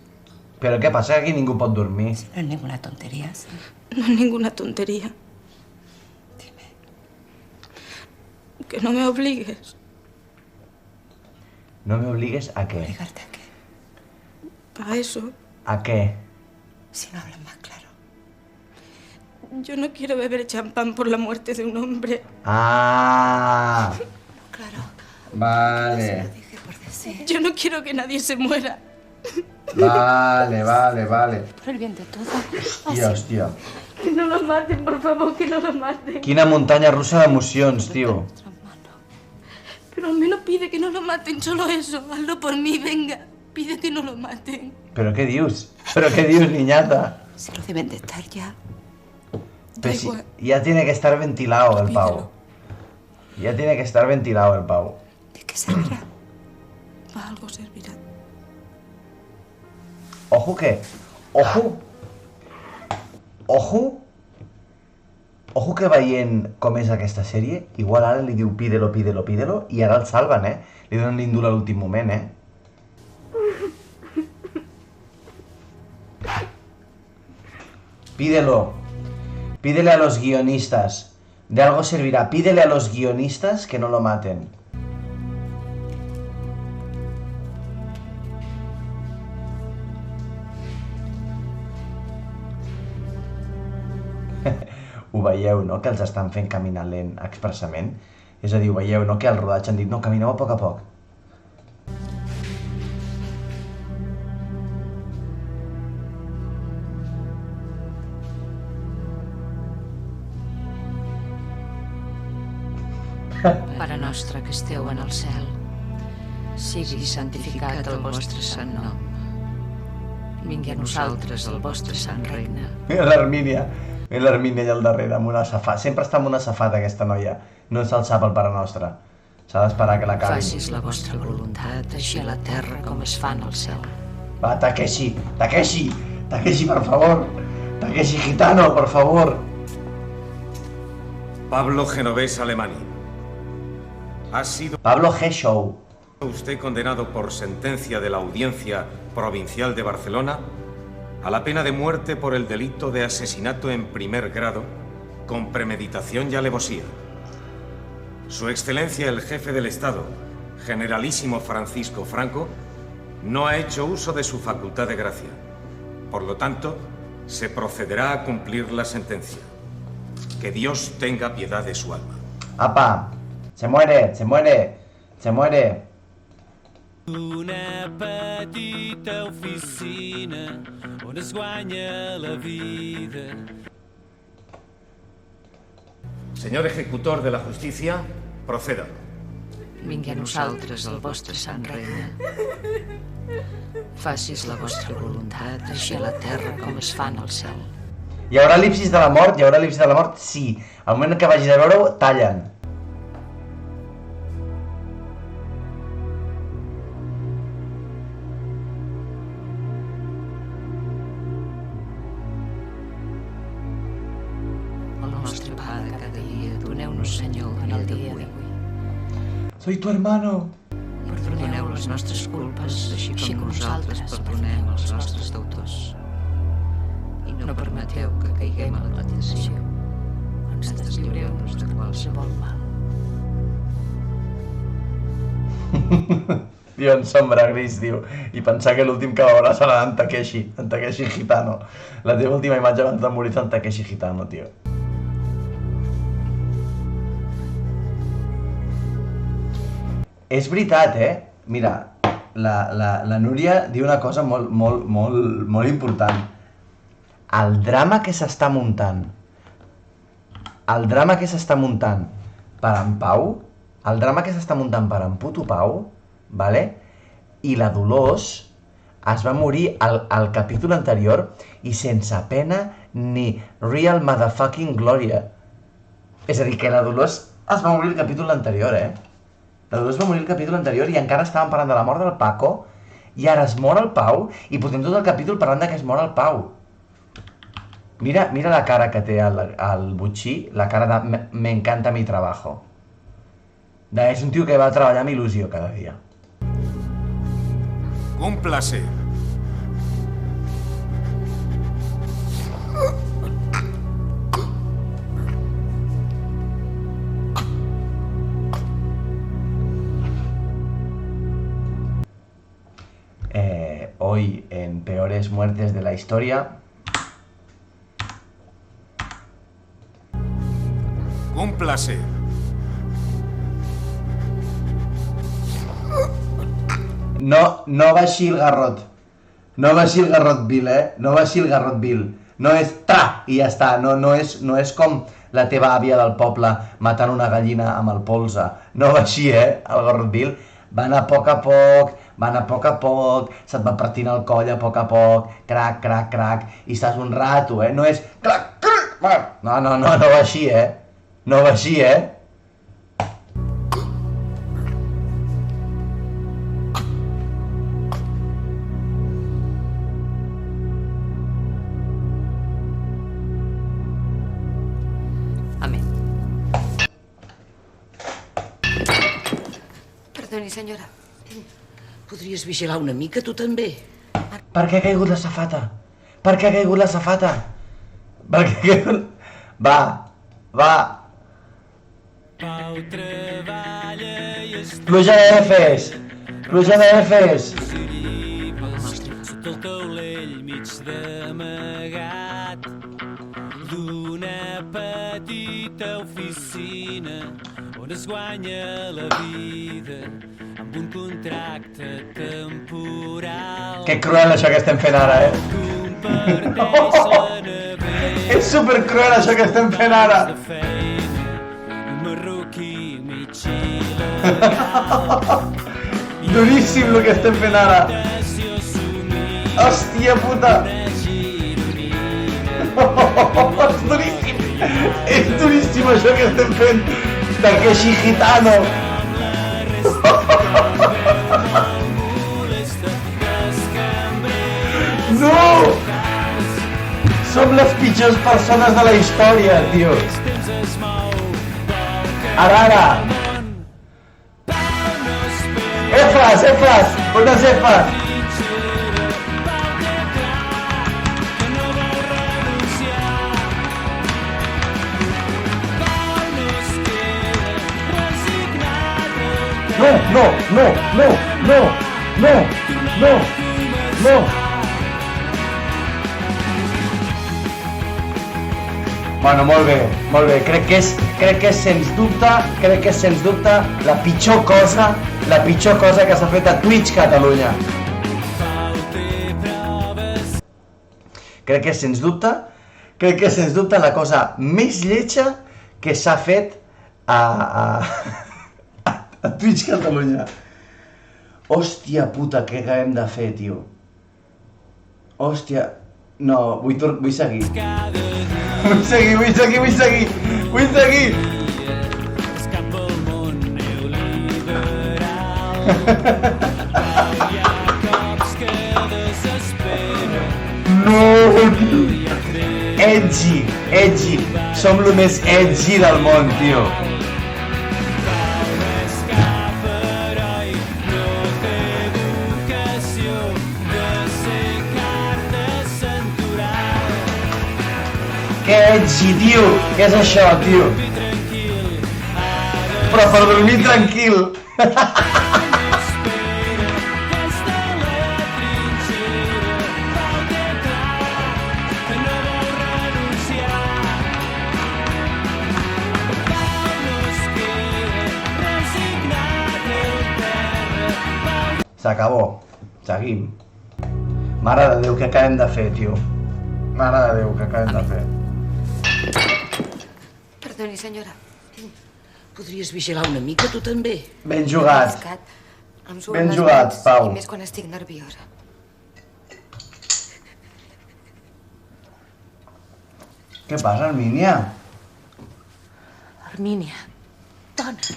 Però què passa? Que aquí ningú pot dormir. No es ninguna tontería, sí. No es ninguna tontería. Dime. Que no me obligues. No me obligues a què? ¿Obligarte a qué? Para eso. A què? Si no hablas más claro. Yo no quiero beber champán por la muerte de un hombre. Ah. Claro. Vale. Yo no quiero que nadie se muera. Vale. Por el bien de todos. Hòstia. Que no lo maten, por favor, que no lo maten. Quina muntanya russa d'emocions, tio. Pero al menos pide que no lo maten, solo eso. Hazlo por mí, venga. Pide que no lo maten. Però què dius? Però què dius, niñata? Se lo deben de estar ya. Pues si, ya tiene que estar ventilado el pavo. Ya tiene que estar ventilado el pavo. ¿De qué servirá? Para algo servirá. Ojo que... Ojo que veient com és aquesta sèrie, igual ara li diu pídelo, i ara el salven, Li donen l'índol a l'últim moment, Pídelo. Pídele a los guionistas. De algo servirá. Pídele a los guionistas que no lo maten. Ho veieu, no? Que els estan fent caminar lent expressament. És a dir, ho veieu, no? Que al rodatge han dit, no, camineu a poc a poc. Pare nostre que esteu en el cel, sigui santificat el vostre sant nom. Vingui a nosaltres el vostre sant regne. Mira l'Hermínia allà al darrere, amb una safata. Sempre està amb una safata, aquesta noia. No se'l sap el Pare Nostre. S'ha d'esperar que l'acabin. Facis la vostra voluntat, així a la terra com es fa en el cel. Va, Takeshi, per favor. Takeshi Gitano, por favor. Pablo Genovés Alemany. Ha sido Pablo G-Show. usted condenado por sentencia de la Audiencia Provincial de Barcelona a la pena de muerte por el delito de asesinato en primer grado con premeditación y alevosía. Su Excelencia el Jefe del Estado, Generalísimo Francisco Franco, no ha hecho uso de su facultad de gracia. Por lo tanto, se procederá a cumplir la sentencia. Que Dios tenga piedad de su alma. Apa, se muere. Una petita oficina on es guanya la vida. Señor ejecutor de la justicia, proceda. Vingui a nosaltres el vostre sant regne. Facis la vostra voluntat, així a la terra com es fa en el cel. Hi haurà elipsis de la mort? Sí. Al moment que vagis a veure-ho, tallen. El nostre pa de cada dia, doneu-nos, Senyor, en el dia d'avui. Soy tu hermano. Perdoneu les nostres culpes, així com nosaltres perdonem els nostres deutors. I no permeteu que caiguem a la tentació. Ens lliureu-nos de qualsevol mal. Tio, en Sombra Gris, diu. I pensar que l'últim que veurà serà en Takeshi Gitano. La teva última imatge abans de morir en Takeshi Gitano, tio. És veritat, Mira, la Núria diu una cosa molt important. El drama que s'està muntant per en Pau, el drama que s'està muntant per en puto Pau, vale? I la Dolors es va morir al capítol anterior i sense pena ni real motherfucking glòria. És a dir, que la Dolors es va morir el capítol anterior, La Dolors va morir el capítol anterior i encara estàvem parlant de la mort del Paco i ara es mor el Pau i portem tot el capítol parlant que es mor el Pau. Mira la cara que té el Butxí, la cara de me encanta mi trabajo. És un tio que va treballar amb il·lusió cada dia. Un placer. Hoy en Peores Muertes de la Historia Un placer. No va així el garrot. No va així el garrot vil, No va així el garrot vil. No és tra i ja està. No és com la teva àvia del poble matant una gallina amb el polze. No va així, el garrot vil. Va anar a poc a poc, se't va partint el coll a poc, crac, crac, crac, i estàs un rato, No és crac, crac, no va així, No va així, Perdoni, senyora. Podries vigilar una mica, tu també? Per què ha caigut la safata? Per què ha caigut la safata? Per què ha caigut... Va. Pluja d'Efes! Pluja d'Efes! Sota el taulell mig d'amagat d'una petita oficina on es guanya la vida amb un contracte temporal. Que cruel això que estem fent ara, És supercruel això que estem fent ara. Un marroquí mig il·legal. Duríssim el que estem fent ara. Hòstia puta. És duríssim. És duríssim això que estem fent. Takeshi Gitano. No! Som les pitjors persones de la història, tio. Ara. Efes! On és Efes? No! Bueno, molt bé. Crec que és sens dubte la pitjor cosa que s'ha fet a Twitch Catalunya. Crec que és sens dubte la cosa més lletja que s'ha fet a Twitch Catalunya. Hòstia puta, què acabem de fer, tio? Hòstia... No, vull seguir. Vull seguir! Escapa al món neoliberal. Hi ha cops que desespera. No! Edgy! Som lo més edgy del món, tio. Que edgy, tio! Què és això, tio? Però per dormir tranquil. S'acabó. Seguim. Mare de Déu, què acabem de fer, tio? Mare de Déu, què acabem de fer? Perdoni, senyora. Podries vigilar una mica, tu també? Ben jugat. Ben jugat, Pau. I més quan estic nerviosa. Què passa, Armínia? Armínia, dona.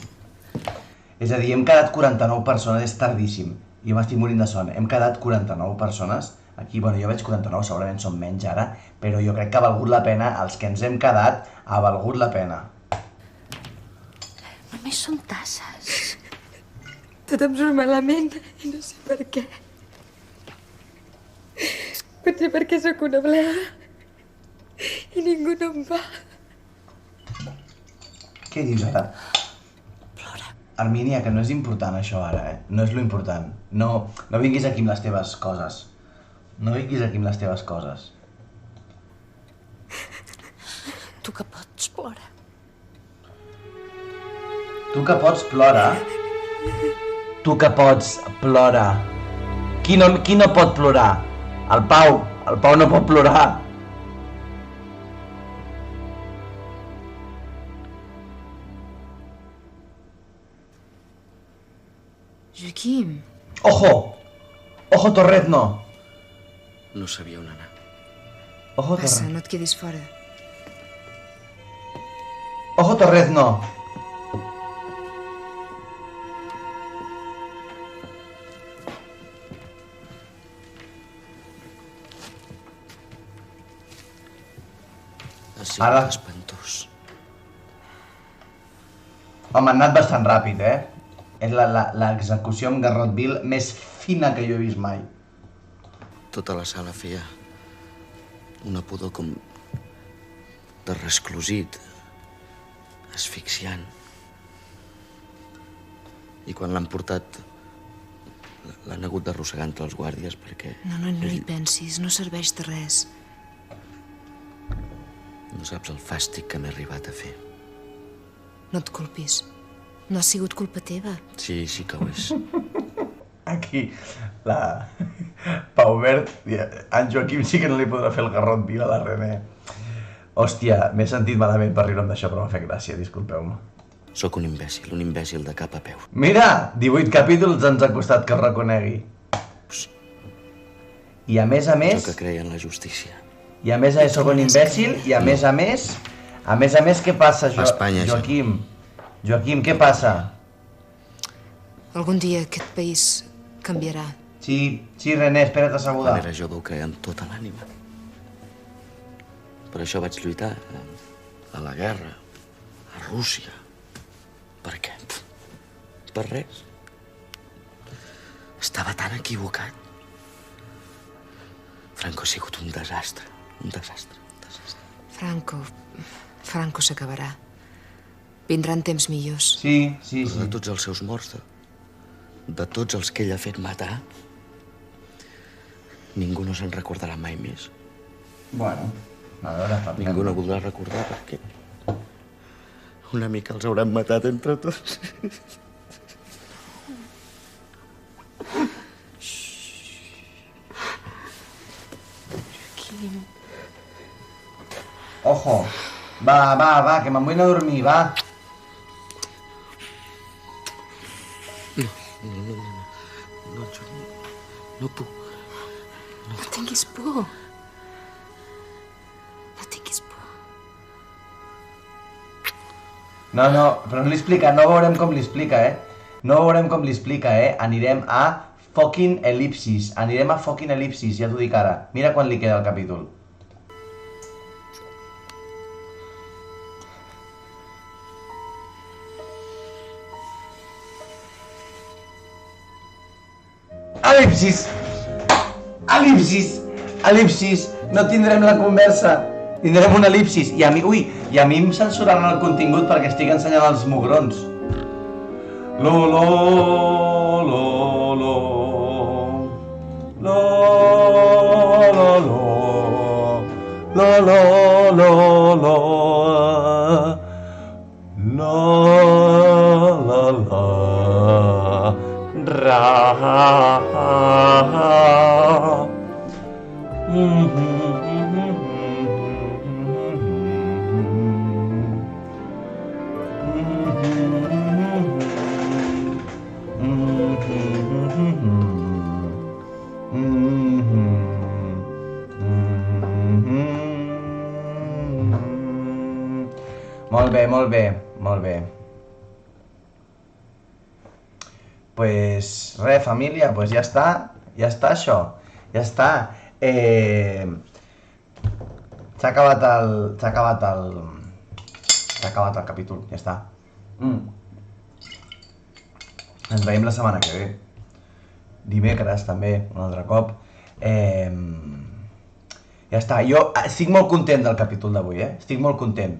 És a dir, hem quedat 49 persones, és tardíssim. Jo m'estic morint de son. Hem quedat 49 persones. Aquí, bueno, jo veig 49, segurament són menys ara, però jo crec que ha valgut la pena, els que ens hem quedat, ha valgut la pena. Només són tasses. Tot em surt malament i no sé per què. Potser perquè sóc una bleda i ningú no em va. Què dius ara? Plora. Armínia, que no és important això ara, No és lo important. No vinguis aquí amb les teves coses. No vinguis aquí amb les teves coses. Tu que pots, plora. Tu que pots, plora. Tu que pots, plora. Qui no pot plorar? El Pau no pot plorar. Joaquim. Ojo! Ojo, Torrezno! No sabia on anar. Ojo, Passa, Torrezno. no et quedis fora. Ojo, Torrezno! Ha sigut Ara. espantós. Home, ha anat bastant ràpid, És l'execució amb Garrot Vil més fina que jo he vist mai. Tota la sala feia una pudor com de resclosit, asfixiant. I quan l'han portat, l'han hagut d'arrossegar entre els guàrdies perquè... No hi pensis, no serveix de res. No saps el fàstic que m'he arribat a fer. No et culpis. No ha sigut culpa teva. Sí que ho és. Aquí, la Pau Verd, en Joaquim sí que no li podrà fer el Garrot Vil a la René. Hòstia, m'he sentit malament per riure'm d'això, però m'ha fet gràcia, disculpeu-me. Sóc un imbècil de cap a peu. Mira, 18 capítols ens ha costat que ho reconegui. I a més... Jo que creia en la justícia. I a més sóc un imbècil, i a més, què passa, Joaquim? Joaquim, què passa? Algun dia aquest país canviarà. Sí, René, espera't asseguda. Quan era jove ho creia amb tota l'ànima. Per això vaig lluitar a la guerra, a Rússia. Per què? Per res. Estava tan equivocat. Franco ha sigut un desastre. Un desastre. Franco s'acabarà. Vindran temps millors. Sí. Però de tots els seus morts, de tots els que ell ha fet matar, ningú no se'n recordarà mai més. Bueno, a veure... Ningú no voldrà recordar perquè una mica els hauran matat entre tots. Ojo! Va, que me'n vull anar a dormir, va! No puc. No tinguis por. No tinguis por. No, però no li explica, no veurem com li explica, No veurem com li explica, Anirem a fucking elipsis. Ja t'ho dic ara. Mira quan li queda el capítol. Elipsis, no tindrem la conversa, tindrem una elipsis, i a mi em censuraran el contingut perquè estic ensenyant els mugrons. Molt bé. Pues res, família, pues ja està això, ja està. S'ha acabat el capítol, ja està. Ens veiem la setmana que ve. Dimecres també, un altre cop. Ja està, jo estic molt content del capítol d'avui, estic molt content.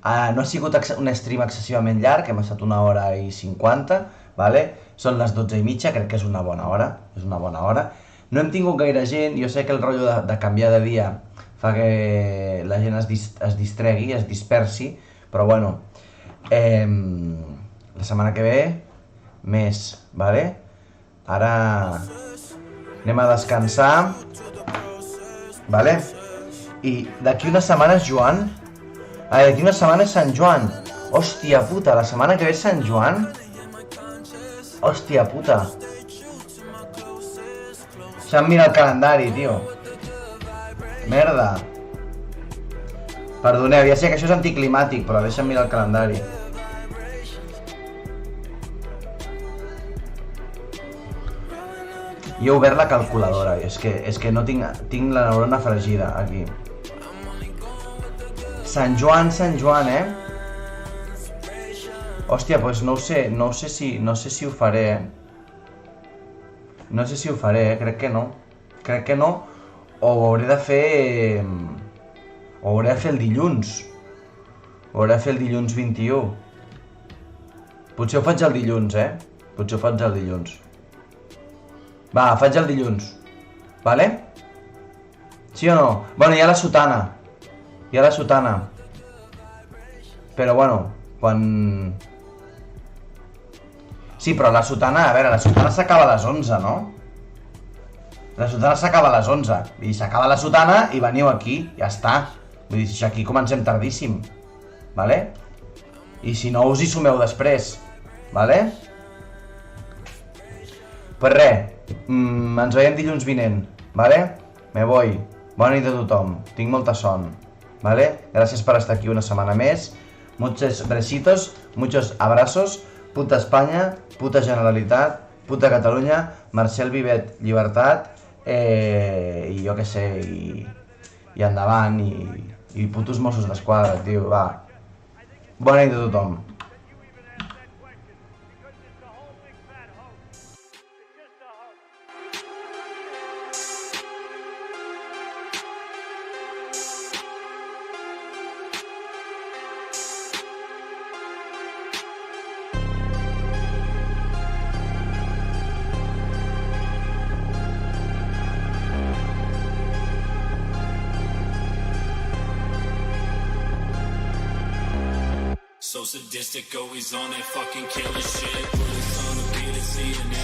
No ha sigut un stream excessivament llarg, hem estat 1 hora i 50, vale? Són les 12:30, crec que és una bona hora, No hem tingut gaire gent, jo sé que el rotllo de canviar de dia fa que la gent es distregui, es dispersi, però bueno, La setmana que ve, més, vale? Ara anem a descansar, vale? I d'aquí una setmana és Joan? D'aquí una setmana és Sant Joan. Hòstia puta, la setmana que ve és Sant Joan? Hòstia puta. Deixa'm mirar el calendari, tio. Merda. Perdoneu, ja sé que això és anticlimàtic, però deixa'm mirar el calendari. Jo he obert la calculadora, és que no tinc la neurona fregida, aquí. Sant Joan, eh? Hòstia, doncs no sé si ho faré, No sé si ho faré, crec que no. Crec que no, o ho hauré de fer... Ho hauré de fer el dilluns. Ho hauré de fer el dilluns 21. Potser ho faig el dilluns, Potser ho faig el dilluns. Va, faig el dilluns. Vale? Sí o no? Bueno, hi ha la sotana. Hi ha la sotana. Però bueno, quan... Sí, però la sotana, a veure, la sotana s'acaba a les 11, no? La sotana s'acaba a les 11. I s'acaba la sotana i veniu aquí, ja està. Vull dir, aquí comencem tardíssim. Vale? I si no, us hi sumeu després. Vale? Pues res, ens veiem dilluns vinent. Vale? Me voy. Bona nit a tothom. Tinc molta son. Vale? Gràcies per estar aquí una setmana més. Muchos besitos, muchos abrazos. Puta Espanya, puta Generalitat, puta Catalunya, Marcel Vivet, llibertat, i jo què sé, i endavant, i putos Mossos d'Esquadra, tio, va. Bona nit a tothom. So sadistic, always on that fucking killer shit. Bullets on the beat and see